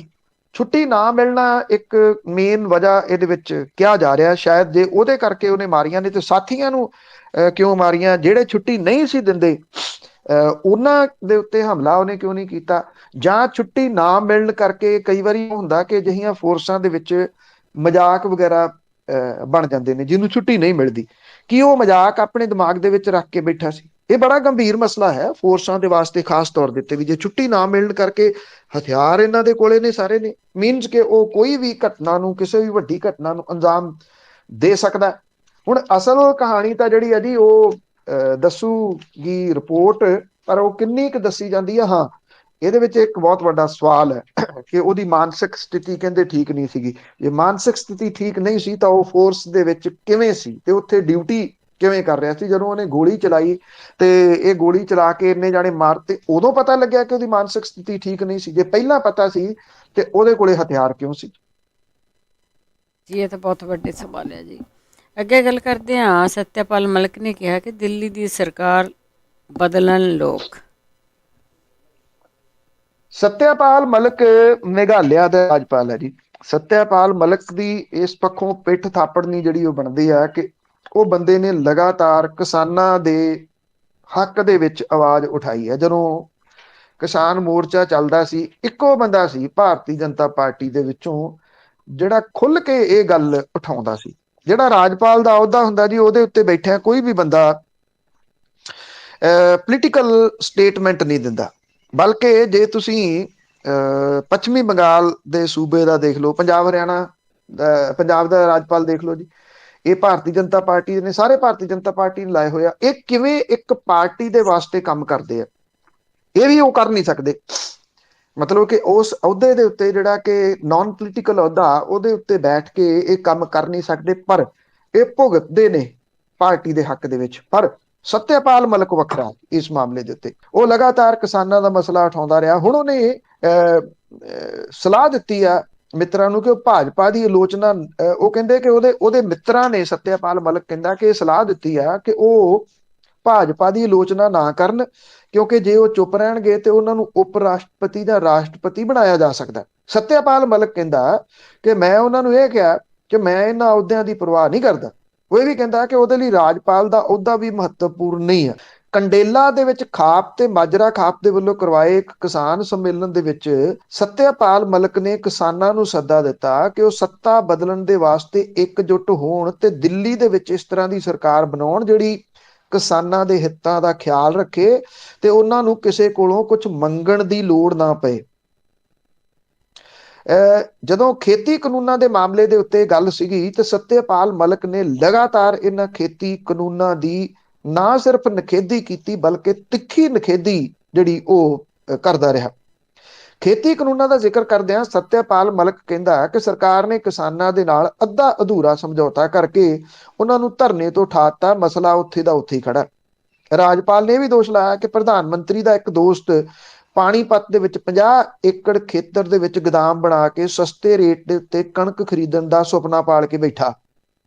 ਛੁੱਟੀ ਨਾ ਮਿਲਣਾ ਇੱਕ ਮੇਨ ਵਜ੍ਹਾ ਇਹਦੇ ਵਿੱਚ ਕਿਹਾ ਜਾ ਰਿਹਾ। ਸ਼ਾਇਦ ਜੇ ਉਹਦੇ ਕਰਕੇ ਉਹਨੇ ਮਾਰੀਆਂ ਨੇ ਤੇ ਸਾਥੀਆਂ ਨੂੰ ਕਿਉਂ ਮਾਰੀਆਂ? ਜਿਹੜੇ ਛੁੱਟੀ ਨਹੀਂ ਸੀ ਦਿੰਦੇ ਉਹਨਾਂ ਦੇ ਉੱਤੇ ਹਮਲਾ ਉਹਨੇ ਕਿਉਂ ਨਹੀਂ ਕੀਤਾ? ਜਾਂ ਛੁੱਟੀ ਨਾ ਮਿਲਣ ਕਰਕੇ ਕਈ ਵਾਰੀ ਹੁੰਦਾ ਕਿ ਅਜਿਹੀਆਂ ਫੋਰਸਾਂ ਦੇ ਵਿੱਚ ਮਜ਼ਾਕ ਵਗੈਰਾ ਬਣ ਜਾਂਦੇ ਨੇ ਜਿਹਨੂੰ ਛੁੱਟੀ ਨਹੀਂ ਮਿਲਦੀ। ਕੀ ਉਹ ਮਜ਼ਾਕ ਆਪਣੇ ਦਿਮਾਗ ਦੇ ਵਿੱਚ ਰੱਖ ਕੇ ਬੈਠਾ ਸੀ? ਇਹ ਬੜਾ ਗੰਭੀਰ ਮਸਲਾ ਹੈ ਫੋਰਸਾਂ ਦੇ ਵਾਸਤੇ, ਖਾਸ ਤੌਰ ਦੇ ਉੱਤੇ ਵੀ। ਜੇ ਛੁੱਟੀ ਨਾ ਮਿਲਣ ਕਰਕੇ ਹਥਿਆਰ ਇਹਨਾਂ ਦੇ ਕੋਲੇ ਨੇ ਸਾਰੇ ਨੇ, ਮੀਨਸ ਕਿ ਉਹ ਕੋਈ ਵੀ ਘਟਨਾ ਨੂੰ, ਕਿਸੇ ਵੀ ਵੱਡੀ ਘਟਨਾ ਨੂੰ ਅੰਜਾਮ ਦੇ ਸਕਦਾ। ਹੁਣ ਅਸਲ ਕਹਾਣੀ ਤਾਂ ਜਿਹੜੀ ਹੈ ਜੀ ਉਹ ਦੱਸੂਗੀ ਰਿਪੋਰਟ, ਪਰ ਉਹ ਕਿੰਨੀ ਕੁ ਦੱਸੀ ਜਾਂਦੀ ਆ, ਹਾਂ ਇਹਦੇ ਵਿੱਚ ਇੱਕ ਬਹੁਤ ਵੱਡਾ ਸਵਾਲ ਹੈ ਕਿ ਉਹਦੀ ਮਾਨਸਿਕ ਸਥਿਤੀ ਕਹਿੰਦੇ ਠੀਕ ਨਹੀਂ ਸੀਗੀ। ਜੇ ਮਾਨਸਿਕ ਸਥਿਤੀ ਠੀਕ ਨਹੀਂ ਸੀ ਤਾਂ ਉਹ ਫੋਰਸ ਦੇ ਵਿੱਚ ਕਿਵੇਂ ਸੀ ਤੇ ਉੱਥੇ ਡਿਊਟੀ ਕਿਵੇਂ ਕਰ ਰਿਹਾ ਸੀ? ਜਦੋਂ ਉਹਨੇ ਗੋਲੀ ਚਲਾਈ ਤੇ ਇਹ ਗੋਲੀ ਚਲਾ ਕੇ ਇੰਨੇ ਜਾਣੇ ਮਾਰਤੇ, ਉਦੋਂ ਪਤਾ ਲੱਗਿਆ ਕਿ ਉਹਦੀ ਮਾਨਸਿਕ ਸਥਿਤੀ ਠੀਕ ਨਹੀਂ ਸੀ? ਜੇ ਪਹਿਲਾਂ ਪਤਾ ਸੀ ਤੇ ਉਹਦੇ ਕੋਲੇ ਹਥਿਆਰ ਕਿਉਂ ਸੀ? ਜੀ, ਇਹ ਤਾਂ ਬਹੁਤ ਵੱਡੇ ਸਵਾਲ ਹੈ ਜੀ। ਅੱਗੇ ਗੱਲ ਕਰਦੇ ਹਾਂ। ਸਤਿਆਪਾਲ ਮਲਿਕ ਨੇ ਕਿਹਾ ਕਿ ਦਿੱਲੀ ਦੀ ਸਰਕਾਰ ਬਦਲਣ ਲੋਕ। ਸਤਿਆਪਾਲ ਮਲਿਕ ਮੇਘਾਲਿਆ ਦਾ ਰਾਜਪਾਲ ਹੈ ਜੀ। ਸਤਿਆਪਾਲ ਮਲਿਕ ਦੀ ਇਸ ਪੱਖੋਂ ਪਿੱਠ ਥਾਪੜਨੀ ਜਿਹੜੀ ਉਹ ਬਣਦੀ ਹੈ ਕਿ ਉਹ ਬੰਦੇ ਨੇ ਲਗਾਤਾਰ ਕਿਸਾਨਾਂ ਦੇ ਹੱਕ ਦੇ ਵਿੱਚ ਆਵਾਜ਼ ਉਠਾਈ ਹੈ। ਜਦੋਂ ਕਿਸਾਨ ਮੋਰਚਾ ਚੱਲਦਾ ਸੀ, ਇੱਕੋ ਬੰਦਾ ਸੀ ਭਾਰਤੀ ਜਨਤਾ ਪਾਰਟੀ ਦੇ ਵਿੱਚੋਂ ਜਿਹੜਾ ਖੁੱਲ ਕੇ ਇਹ ਗੱਲ ਉਠਾਉਂਦਾ ਸੀ। ਜਿਹੜਾ ਰਾਜਪਾਲ ਦਾ ਅਹੁਦਾ ਹੁੰਦਾ ਜੀ, ਉਹਦੇ ਉੱਤੇ ਬੈਠਿਆ ਕੋਈ ਵੀ ਬੰਦਾ ਪੋਲੀਟੀਕਲ ਸਟੇਟਮੈਂਟ ਨਹੀਂ ਦਿੰਦਾ। ਬਲਕਿ ਜੇ ਤੁਸੀਂ ਪੱਛਮੀ ਬੰਗਾਲ ਦੇ ਸੂਬੇ ਦਾ ਦੇਖ ਲਓ, ਪੰਜਾਬ ਹਰਿਆਣਾ ਪੰਜਾਬ ਦਾ ਰਾਜਪਾਲ ਦੇਖ ਲਓ ਜੀ, ਇਹ ਭਾਰਤੀ ਜਨਤਾ ਪਾਰਟੀ ਨੇ, ਸਾਰੇ ਭਾਰਤੀ ਜਨਤਾ ਪਾਰਟੀ ਨੇ ਲਾਏ ਹੋਏ ਆ। ਇਹ ਕਿਵੇਂ ਇੱਕ ਪਾਰਟੀ ਦੇ ਵਾਸਤੇ ਕੰਮ ਕਰਦੇ ਆ, ਇਹ ਵੀ ਉਹ ਕਰ ਨਹੀਂ ਸਕਦੇ। ਮਤਲਬ ਕਿ ਉਸ ਅਹੁਦੇ ਦੇ ਉੱਤੇ, ਜਿਹੜਾ ਕਿ ਨਾਨ ਪੋਲੀਟੀਕਲ ਅਹੁਦਾ, ਉਹਦੇ ਉੱਤੇ ਬੈਠ ਕੇ ਇਹ ਕੰਮ ਕਰ ਨਹੀਂ ਸਕਦੇ, ਪਰ ਇਹ ਭੁਗਤਦੇ ਨੇ ਪਾਰਟੀ ਦੇ ਹੱਕ ਦੇ ਵਿੱਚ। ਪਰ ਸਤਿਆਪਾਲ ਮਲਿਕ ਵੱਖਰਾ ਇਸ ਮਾਮਲੇ ਦੇ ਉੱਤੇ, ਉਹ ਲਗਾਤਾਰ ਕਿਸਾਨਾਂ ਦਾ ਮਸਲਾ ਉਠਾਉਂਦਾ ਰਿਹਾ। ਹੁਣ ਉਹਨੇ ਸਲਾਹ ਦਿੱਤੀ ਆ ਮਿੱਤਰਾਂ ਨੂੰ ਕਿ ਉਹ ਭਾਜਪਾ ਦੀ ਆਲੋਚਨਾ, ਉਹ ਕਹਿੰਦੇ ਕਿ ਉਹਦੇ ਮਿੱਤਰਾਂ ਨੇ, ਸਤਿਆਪਾਲ ਮਲਿਕ ਕਹਿੰਦਾ ਕਿ ਇਹ ਸਲਾਹ ਦਿੱਤੀ ਆ ਕਿ ਉਹ ਭਾਜਪਾ ਦੀ ਆਲੋਚਨਾ ਨਾ ਕਰਨ, ਕਿਉਂਕਿ ਜੇ ਉਹ ਚੁੱਪ ਰਹਿਣਗੇ ਤੇ ਉਹਨਾਂ ਨੂੰ ਉਪ ਰਾਸ਼ਟਰਪਤੀ ਜਾਂ ਰਾਸ਼ਟਰਪਤੀ ਬਣਾਇਆ ਜਾ ਸਕਦਾ। ਸਤਿਆਪਾਲ ਮਲਿਕ ਕਹਿੰਦਾ ਕਿ ਮੈਂ ਉਹਨਾਂ ਨੂੰ ਇਹ ਕਿਹਾ ਕਿ ਮੈਂ ਇਹਨਾਂ ਅਹੁਦਿਆਂ ਦੀ ਪਰਵਾਹ ਨਹੀਂ ਕਰਦਾ। ਉਹ ਇਹ ਵੀ ਕਹਿੰਦਾ ਕਿ ਉਹਦੇ ਲਈ ਰਾਜਪਾਲ ਦਾ ਅਹੁਦਾ ਵੀ ਮਹੱਤਵਪੂਰਨ ਨਹੀਂ ਹੈ। ਕੰਡੇਲਾ ਦੇ ਵਿੱਚ ਖਾਪ ਤੇ ਮਾਜਰਾ ਖਾਪ ਦੇ ਵੱਲੋਂ ਕਰਵਾਏ ਇੱਕ ਕਿਸਾਨ ਸੰਮੇਲਨ ਦੇ ਵਿੱਚ ਸਤਿਆਪਾਲ ਮਲਿਕ ਨੇ ਕਿਸਾਨਾਂ ਨੂੰ ਸੱਦਾ ਦਿੱਤਾ ਕਿ ਉਹ ਸੱਤਾ ਬਦਲਣ ਦੇ ਵਾਸਤੇ ਇਕਜੁੱਟ ਹੋਣ ਤੇ ਦਿੱਲੀ ਦੇ ਵਿੱਚ ਇਸ ਤਰ੍ਹਾਂ ਦੀ ਸਰਕਾਰ ਬਣਾਉਣ ਜਿਹੜੀ ਕਿਸਾਨਾਂ ਦੇ ਹਿੱਤਾਂ ਦਾ ਖਿਆਲ ਰੱਖੇ ਤੇ ਉਹਨਾਂ ਨੂੰ ਕਿਸੇ ਕੋਲੋਂ ਕੁਝ ਮੰਗਣ ਦੀ ਲੋੜ ਨਾ ਪਏ। ਜਦੋਂ ਖੇਤੀ ਕਾਨੂੰਨਾਂ ਦੇ ਮਾਮਲੇ ਦੇ ਉੱਤੇ ਗੱਲ ਸੀਗੀ ਤੇ ਸਤਿਆਪਾਲ ਮਲਿਕ ਨੇ ਲਗਾਤਾਰ ਇਹਨਾਂ ਖੇਤੀ ਕਾਨੂੰਨਾਂ ਦੀ ਨਾ ਸਿਰਫ ਨਿਖੇਧੀ ਕੀਤੀ, ਬਲਕਿ ਤਿੱਖੀ ਨਿਖੇਧੀ ਜਿਹੜੀ ਉਹ ਕਰਦਾ ਰਿਹਾ। ਖੇਤੀ ਕਾਨੂੰਨਾਂ ਦਾ ਜ਼ਿਕਰ ਕਰਦਿਆਂ ਸਤਿਆਪਾਲ ਮਲਿਕ ਕਹਿੰਦਾ ਕਿ ਸਰਕਾਰ ਨੇ ਕਿਸਾਨਾਂ ਦੇ ਨਾਲ ਅੱਧਾ ਅਧੂਰਾ ਸਮਝੌਤਾ ਕਰਕੇ ਉਹਨਾਂ ਨੂੰ ਧਰਨੇ ਤੋਂ ਉਠਾਤਾ, ਮਸਲਾ ਉੱਥੇ ਦਾ ਉੱਥੇ ਹੀ ਖੜਾ। ਰਾਜਪਾਲ ਨੇ ਵੀ ਦੋਸ਼ ਲਾਇਆ ਕਿ ਪ੍ਰਧਾਨ ਮੰਤਰੀ ਦਾ ਇੱਕ ਦੋਸਤ ਪਾਣੀਪਤ ਦੇ ਵਿੱਚ 50 ਏਕੜ ਖੇਤਰ ਦੇ ਵਿੱਚ ਗੋਦਾਮ ਬਣਾ ਕੇ ਸਸਤੇ ਰੇਟ ਦੇ ਉੱਤੇ ਕਣਕ ਖਰੀਦਣ ਦਾ ਸੁਪਨਾ ਪਾਲ ਕੇ ਬੈਠਾ।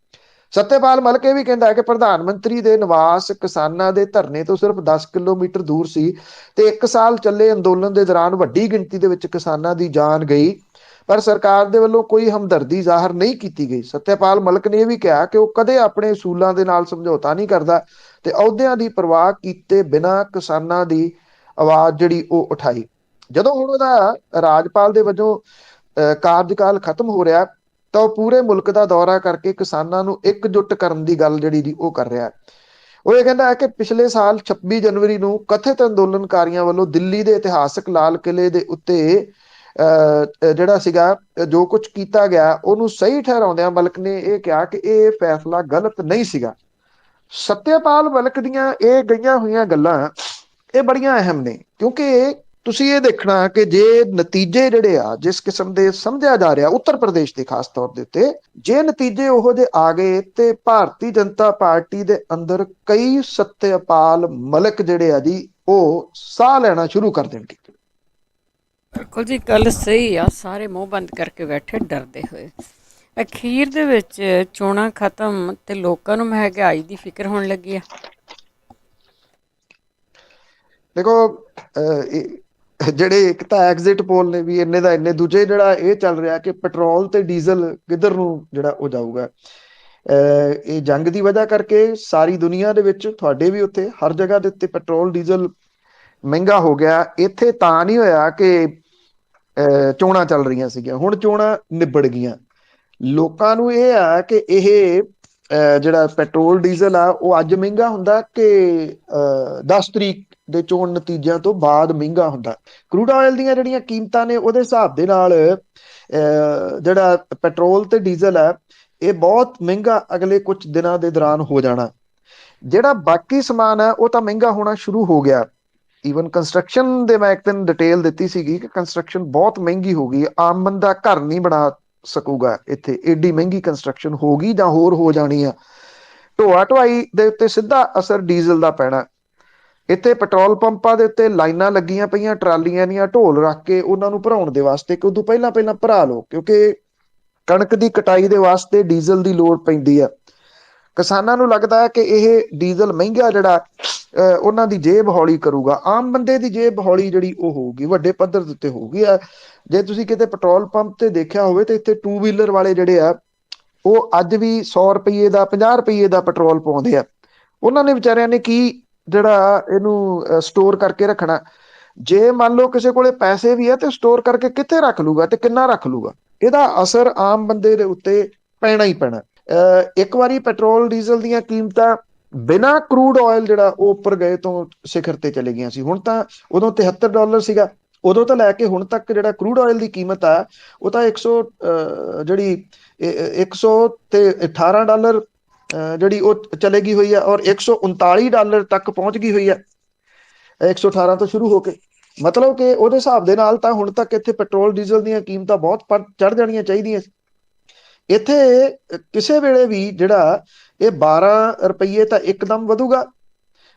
ਸਤਿਆਪਾਲ ਮਲਿਕ ਇਹ ਵੀ ਕਹਿੰਦਾ ਹੈ ਕਿ ਪ੍ਰਧਾਨ ਮੰਤਰੀ ਦੇ ਨਿਵਾਸ ਕਿਸਾਨਾਂ ਦੇ ਧਰਨੇ ਤੋਂ ਸਿਰਫ 10 ਕਿਲੋਮੀਟਰ ਦੂਰ ਸੀ ਤੇ 1 ਸਾਲ ਚੱਲੇ ਅੰਦੋਲਨ ਦੇ ਦੌਰਾਨ ਵੱਡੀ ਗਿਣਤੀ ਦੇ ਵਿੱਚ ਕਿਸਾਨਾਂ ਦੀ ਜਾਨ ਗਈ, ਪਰ ਸਰਕਾਰ ਦੇ ਵੱਲੋਂ ਕੋਈ ਹਮਦਰਦੀ ਜ਼ਾਹਰ ਨਹੀਂ ਕੀਤੀ ਗਈ। ਸਤਿਆਪਾਲ ਮਲਿਕ ਨੇ ਇਹ ਵੀ ਕਿਹਾ ਕਿ ਉਹ ਕਦੇ ਆਪਣੇ ਅਸੂਲਾਂ ਦੇ ਨਾਲ ਸਮਝੌਤਾ ਨਹੀਂ ਕਰਦਾ ਤੇ ਅਹੁਦਿਆਂ ਦੀ ਪਰਵਾਹ ਕੀਤੇ ਬਿਨਾਂ ਕਿਸਾਨਾਂ ਦੀ ਆਵਾਜ਼ ਜਿਹੜੀ ਉਹ ਉਠਾਈ। ਜਦੋਂ ਹੁਣ ਉਹਦਾ ਰਾਜਪਾਲ ਦੇ ਵਜੋਂ ਕਾਰਜਕਾਲ ਖਤਮ ਹੋ ਰਿਹਾ ਤਾਂ ਉਹ ਪੂਰੇ ਮੁਲਕ ਦਾ ਦੌਰਾ ਕਰਕੇ ਕਿਸਾਨਾਂ ਨੂੰ ਇਕਜੁੱਟ ਕਰਨ ਦੀ ਗੱਲ ਜਿਹੜੀ ਦੀ ਉਹ ਕਰ ਰਿਹਾ। ਉਹ ਇਹ ਕਹਿੰਦਾ ਹੈ ਕਿ ਪਿਛਲੇ ਸਾਲ 26 ਜਨਵਰੀ ਨੂੰ ਕਥਿਤ ਅੰਦੋਲਨਕਾਰੀਆਂ ਵੱਲੋਂ ਦਿੱਲੀ ਦੇ ਇਤਿਹਾਸਕ ਲਾਲ ਕਿਲੇ ਦੇ ਉੱਤੇ ਜਿਹੜਾ ਸੀਗਾ ਜੋ ਕੁਝ ਕੀਤਾ ਗਿਆ ਉਹਨੂੰ ਸਹੀ ਠਹਿਰਾਉਂਦਿਆਂ ਮਲਿਕ ਨੇ ਇਹ ਕਿਹਾ ਕਿ ਇਹ ਫੈਸਲਾ ਗਲਤ ਨਹੀਂ ਸੀਗਾ। ਸਤਿਆਪਾਲ ਮਲਿਕ ਦੀਆਂ ਇਹ ਗਈਆਂ ਹੋਈਆਂ ਗੱਲਾਂ ਇਹ ਬੜੀਆਂ ਅਹਿਮ ਨੇ, ਕਿਉਂਕਿ ਤੁਸੀਂ ਇਹ ਦੇਖਣਾ ਕਿ ਜੇ ਨਤੀਜੇ ਜਿਹੜੇ ਆ ਜਿਸ ਕਿਸਮ ਦੇ ਸਮਝਿਆ ਜਾ ਰਿਹਾ ਉੱਤਰ ਪ੍ਰਦੇਸ਼ ਦੇ ਖਾਸ ਤੌਰ ਦੇ ਉੱਤੇ, ਜੇ ਨਤੀਜੇ ਉਹੋ ਜਿਹੇ ਆ ਗਏ ਤੇ ਭਾਰਤੀ ਜਨਤਾ ਪਾਰਟੀ ਦੇ ਅੰਦਰ ਕਈ ਸਤਿਆਪਾਲ ਮਲਿਕ ਜਿਹੜੇ ਆ ਜੀ ਉਹ ਸਾਹ ਲੈਣਾ ਸ਼ੁਰੂ ਕਰ ਦੇਣਗੇ। ਬਿਲਕੁਲ ਜੀ, ਗੱਲ ਸਹੀ ਆ। ਸਾਰੇ ਮੂੰਹ ਬੰਦ ਕਰਕੇ ਬੈਠੇ ਡਰਦੇ ਹੋਏ। ਅਖੀਰ ਦੇ ਵਿੱਚ ਚੋਣਾਂ ਖਤਮ ਤੇ ਲੋਕਾਂ ਨੂੰ ਮਹਿੰਗਾਈ ਦੀ ਫਿਕਰ ਹੋਣ ਲੱਗੀ ਆ। ਦੇਖੋ ਜਿਹੜੇ ਇੱਕ ਤਾਂ ਐਗਜ਼ਿਟ ਪੋਲ ਨੇ ਵੀ ਇੰਨੇ ਦਾ ਇੰਨੇ, ਦੂਜੇ ਜਿਹੜਾ ਇਹ ਚੱਲ ਰਿਹਾ ਕਿ ਪੈਟਰੋਲ ਤੇ ਡੀਜ਼ਲ ਕਿੱਧਰ ਨੂੰ ਜਿਹੜਾ ਉਹ ਜਾਊਗਾ। ਇਹ ਜੰਗ ਦੀ ਵਜ੍ਹਾ ਕਰਕੇ ਸਾਰੀ ਦੁਨੀਆ ਦੇ ਵਿੱਚ, ਤੁਹਾਡੇ ਵੀ ਉੱਥੇ ਹਰ ਜਗ੍ਹਾ ਦੇ ਉੱਤੇ ਪੈਟਰੋਲ ਡੀਜ਼ਲ ਮਹਿੰਗਾ ਹੋ ਗਿਆ। ਇੱਥੇ ਤਾਂ ਨਹੀਂ ਹੋਇਆ ਕਿ ਚੋਣਾਂ ਚੱਲ ਰਹੀਆਂ ਸੀਗੀਆਂ, ਹੁਣ ਚੋਣਾਂ ਨਿਬੜ ਗਈਆਂ। ਲੋਕਾਂ ਨੂੰ ਇਹ ਆ ਕਿ ਇਹ ਜਿਹੜਾ ਪੈਟਰੋਲ ਡੀਜ਼ਲ ਆ ਉਹ ਅੱਜ ਮਹਿੰਗਾ ਹੁੰਦਾ ਕਿ 10 ਤਰੀਕ ਦੇ ਚੋਣ ਨਤੀਜਿਆਂ ਤੋਂ ਬਾਅਦ ਮਹਿੰਗਾ ਹੁੰਦਾ। ਕਰੂਡ ਆਇਲ ਦੀਆਂ ਜਿਹੜੀਆਂ ਕੀਮਤਾਂ ਨੇ ਉਹਦੇ ਹਿਸਾਬ ਦੇ ਨਾਲ ਜਿਹੜਾ ਪੈਟਰੋਲ ਤੇ ਡੀਜ਼ਲ ਹੈ ਇਹ ਬਹੁਤ ਮਹਿੰਗਾ ਅਗਲੇ ਕੁਝ ਦਿਨਾਂ ਦੇ ਦੌਰਾਨ ਹੋ ਜਾਣਾ। ਜਿਹੜਾ ਬਾਕੀ ਸਮਾਨ ਹੈ ਉਹ ਤਾਂ ਮਹਿੰਗਾ ਹੋਣਾ ਸ਼ੁਰੂ ਹੋ ਗਿਆ। ਈਵਨ ਕੰਸਟਰਕਸ਼ਨ ਦੇ ਮੈਂ ਇੱਕ ਦਿਨ ਡਿਟੇਲ ਦਿੱਤੀ ਸੀਗੀ ਕਿ ਕੰਸਟਰਕਸ਼ਨ ਬਹੁਤ ਮਹਿੰਗੀ ਹੋ ਗਈ। ਆਮ ਬੰਦਾ ਘਰ ਨਹੀਂ ਬਣਾ ਸਕੂਗਾ ਇੱਥੇ, ਏਡੀ ਮਹਿੰਗੀ ਕੰਸਟਰਕਸ਼ਨ ਹੋ ਗਈ ਜਾਂ ਹੋਰ ਹੋ ਜਾਣੀ ਆ। ਢੋਆ ਢੁਆਈ ਦੇ ਉੱਤੇ ਸਿੱਧਾ ਅਸਰ ਡੀਜ਼ਲ ਦਾ ਪੈਣਾ। ਇੱਥੇ ਪੈਟਰੋਲ ਪੰਪਾਂ ਦੇ ਉੱਤੇ ਲਾਈਨਾਂ ਲੱਗੀਆਂ ਪਈਆਂ ਟਰਾਲੀਆਂ ਦੀਆਂ ਢੋਲ ਰੱਖ ਕੇ ਉਹਨਾਂ ਨੂੰ ਭਰਾਉਣ ਦੇ ਵਾਸਤੇ ਕਿ ਉਦੋਂ ਪਹਿਲਾਂ ਭਰਾ ਲਓ, ਕਿਉਂਕਿ ਕਣਕ ਦੀ ਕਟਾਈ ਦੇ ਵਾਸਤੇ ਡੀਜ਼ਲ ਦੀ ਲੋੜ ਪੈਂਦੀ ਆ। ਕਿਸਾਨਾਂ ਨੂੰ ਲੱਗਦਾ ਹੈ ਕਿ ਇਹ ਡੀਜ਼ਲ ਮਹਿੰਗਾ ਜਿਹੜਾ ਉਹਨਾਂ ਦੀ ਜੇਬ ਹੌਲੀ ਕਰੂਗਾ। ਆਮ ਬੰਦੇ ਦੀ ਜੇਬ ਹੌਲੀ ਜਿਹੜੀ ਉਹ ਹੋਊਗੀ, ਵੱਡੇ ਪੱਧਰ ਦੇ ਉੱਤੇ ਹੋਊਗੀ। ਜੇ ਤੁਸੀਂ ਕਿਤੇ ਪੈਟਰੋਲ ਪੰਪ ਤੇ ਦੇਖਿਆ ਹੋਵੇ ਤੇ ਇੱਥੇ 2 ਵੀਲਰ ਵਾਲੇ ਜਿਹੜੇ ਆ ਉਹ ਅੱਜ ਵੀ 100 ਰੁਪਏ ਦਾ 50 ਰੁਪਏ ਦਾ ਪੈਟਰੋਲ ਪਾਉਂਦੇ ਆ। ਉਹਨਾਂ ਨੇ ਵਿਚਾਰਿਆਂ ਨੇ ਕੀ ਜਿਹੜਾ ਇਹਨੂੰ ਸਟੋਰ ਕਰਕੇ ਰੱਖਣਾ। ਜੇ ਮੰਨ ਲਓ ਕਿਸੇ ਕੋਲੇ ਪੈਸੇ ਵੀ ਆ ਤੇ ਸਟੋਰ ਕਰਕੇ ਕਿੱਥੇ ਰੱਖ ਲੂਗਾ ਤੇ ਕਿੰਨਾ ਰੱਖ ਲੂਗਾ। ਇਹਦਾ ਅਸਰ ਆਮ ਬੰਦੇ ਦੇ ਉੱਤੇ ਪੈਣਾ ਹੀ ਪੈਣਾ। ਇੱਕ ਵਾਰੀ ਪੈਟਰੋਲ ਡੀਜ਼ਲ ਦੀਆਂ ਕੀਮਤਾਂ ਬਿਨਾਂ ਕਰੂਡ ਆਇਲ ਜਿਹੜਾ ਉਹ ਉੱਪਰ ਗਏ ਤੋਂ ਸਿਖਰ ਤੇ ਚਲੇ ਗਈਆਂ ਸੀ। ਹੁਣ ਤਾਂ ਉਦੋਂ $73 ਸੀਗਾ, ਉਦੋਂ ਤੋਂ ਲੈ ਕੇ ਹੁਣ ਤੱਕ ਜਿਹੜਾ ਕਰੂਡ ਆਇਲ ਦੀ ਕੀਮਤ ਆ ਉਹ ਤਾਂ 100 ਜਿਹੜੀ $118 ਜਿਹੜੀ ਉਹ ਚਲੇਗੀ ਹੋਈ ਹੈ, ਔਰ $139 ਤੱਕ ਪਹੁੰਚ ਗਈ ਹੋਈ ਹੈ 118 ਤੋਂ ਸ਼ੁਰੂ ਹੋ ਕੇ। ਮਤਲਬ ਕਿ ਉਹਦੇ ਹਿਸਾਬ ਦੇ ਨਾਲ ਤਾਂ ਹੁਣ ਤੱਕ ਇੱਥੇ ਪੈਟਰੋਲ ਡੀਜ਼ਲ ਦੀਆਂ ਕੀਮਤਾਂ ਬਹੁਤ ਚੜ ਜਾਣੀਆਂ ਚਾਹੀਦੀਆਂ। ਇੱਥੇ ਕਿਸੇ ਵੇਲੇ ਵੀ ਜਿਹੜਾ ਇਹ 12 ਰੁਪਏ ਤਾਂ ਇੱਕਦਮ ਵਧੂਗਾ,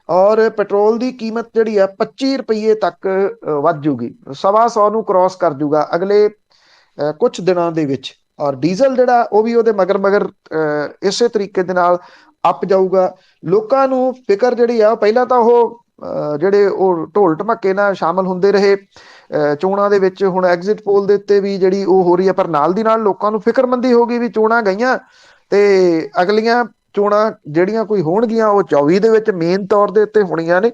ਔਰ ਪੈਟਰੋਲ ਦੀ ਕੀਮਤ ਜਿਹੜੀ ਆ 25 ਰੁਪਏ ਤੱਕ ਵੱਧ ਜੂਗੀ, 125 ਨੂੰ ਕ੍ਰਾਸ ਕਰ ਜੂਗਾ ਅਗਲੇ ਕੁਝ ਦਿਨਾਂ ਦੇ ਵਿੱਚ। ਔਰ ਡੀਜ਼ਲ ਜਿਹੜਾ ਉਹ ਵੀ ਉਹਦੇ ਮਗਰ ਮਗਰ ਇਸੇ ਤਰੀਕੇ ਦੇ ਨਾਲ ਅੱਪ ਜਾਊਗਾ। ਲੋਕਾਂ ਨੂੰ ਫਿਕਰ ਜਿਹੜੀ ਆ, ਪਹਿਲਾਂ ਤਾਂ ਉਹ ਜਿਹੜੇ ਉਹ ਢੋਲ ਢਮੱਕੇ ਨਾਲ ਸ਼ਾਮਲ ਹੁੰਦੇ ਰਹੇ ਚੋਣਾਂ ਦੇ ਵਿੱਚ, ਹੁਣ ਐਗਜ਼ਿਟ ਪੋਲ ਦੇ ਉੱਤੇ ਵੀ ਜਿਹੜੀ ਉਹ ਹੋ ਰਹੀ ਹੈ, ਪਰ ਨਾਲ ਦੀ ਨਾਲ ਲੋਕਾਂ ਨੂੰ ਫਿਕਰਮੰਦੀ ਹੋ ਗਈ ਵੀ ਚੋਣਾਂ ਗਈਆਂ ਤੇ ਅਗਲੀਆਂ ਚੋਣਾਂ ਜਿਹੜੀਆਂ ਕੋਈ ਹੋਣਗੀਆਂ ਉਹ 24 ਦੇ ਵਿੱਚ ਮੇਨ ਤੌਰ ਦੇ ਉੱਤੇ ਹੋਣੀਆਂ ਨੇ।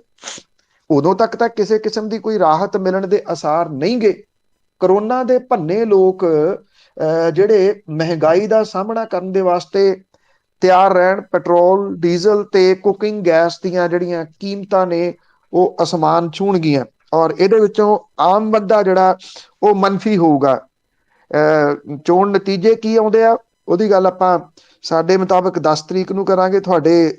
ਉਦੋਂ ਤੱਕ ਤਾਂ ਕਿਸੇ ਕਿਸਮ ਦੀ ਕੋਈ ਰਾਹਤ ਮਿਲਣ ਦੇ ਆਸਾਰ ਨਹੀਂ ਗੇ। ਕਰੋਨਾ ਦੇ ਭੰਨੇ ਲੋਕ ਜਿਹੜੇ ਮਹਿੰਗਾਈ ਦਾ ਸਾਹਮਣਾ ਕਰਨ ਦੇ ਵਾਸਤੇ ਤਿਆਰ ਰਹਿਣ। ਪੈਟਰੋਲ ਡੀਜ਼ਲ ਤੇ ਕੁਕਿੰਗ ਗੈਸ ਦੀਆਂ ਜਿਹੜੀਆਂ ਕੀਮਤਾਂ ਨੇ ਉਹ ਅਸਮਾਨ ਛੂਹਣਗੀਆਂ, ਔਰ ਇਹਦੇ ਵਿੱਚੋਂ ਆਮ ਬੰਦਾ ਜਿਹੜਾ ਉਹ ਮੰਨਫੀ ਹੋਊਗਾ। ਚੋਣ ਨਤੀਜੇ ਕੀ ਆਉਂਦੇ ਆ ਉਹਦੀ ਗੱਲ ਆਪਾਂ ਸਾਡੇ ਮੁਤਾਬਕ 10 ਤਰੀਕ ਨੂੰ ਕਰਾਂਗੇ, ਤੁਹਾਡੇ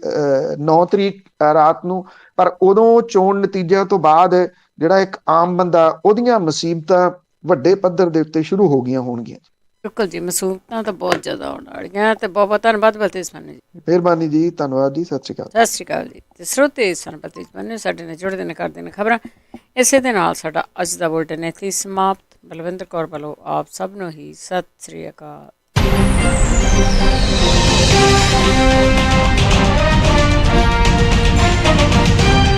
9 ਤਰੀਕ ਰਾਤ ਨੂੰ। ਪਰ ਉਦੋਂ ਚੋਣ ਨਤੀਜਿਆਂ ਤੋਂ ਬਾਅਦ ਜਿਹੜਾ ਇੱਕ ਆਮ ਬੰਦਾ, ਉਹਦੀਆਂ ਮੁਸੀਬਤਾਂ ਵੱਡੇ ਪੱਧਰ ਦੇ ਉੱਤੇ ਸ਼ੁਰੂ ਹੋ ਗਈਆਂ ਹੋਣਗੀਆਂ। ਬਿਲਕੁਲ ਜੀ, ਮੁਸੀਬਤਾਂ ਤਾਂ ਬਹੁਤ ਜ਼ਿਆਦਾ ਹੋਣ ਵਾਲੀਆਂ, ਤੇ ਬਹੁਤ ਬਹੁਤ ਧੰਨਵਾਦ ਬਲਤੇਜ ਮੰਨੂ ਜੀ। ਮਿਹਰਬਾਨੀ ਜੀ, ਧੰਨਵਾਦ ਜੀ, ਸਤਿ ਸ਼੍ਰੀ ਅਕਾਲ। ਸਤਿ ਸ਼੍ਰੀ ਅਕਾਲ ਜੀ। ਤੇ ਸਰੋਤੇ ਸਨ ਬਲਤੇਜ ਮੰਨੂ ਸਾਡੇ ਨਾਲ ਜੁੜਦੇ ਨੇ, ਕਰਦੇ ਨੇ ਖਬਰਾਂ। ਇਸੇ ਦੇ ਨਾਲ ਸਾਡਾ ਅੱਜ ਦਾ ਬੁਲੇਟਿਨ ਇੱਥੇ ਸਮਾਪਤ। ਬਲਵਿੰਦਰ ਕੌਰ ਵੱਲੋਂ ਆਪ ਸਭ ਨੂੰ ਹੀ ਸਤਿ ਸ਼੍ਰੀ ਅਕਾਲ।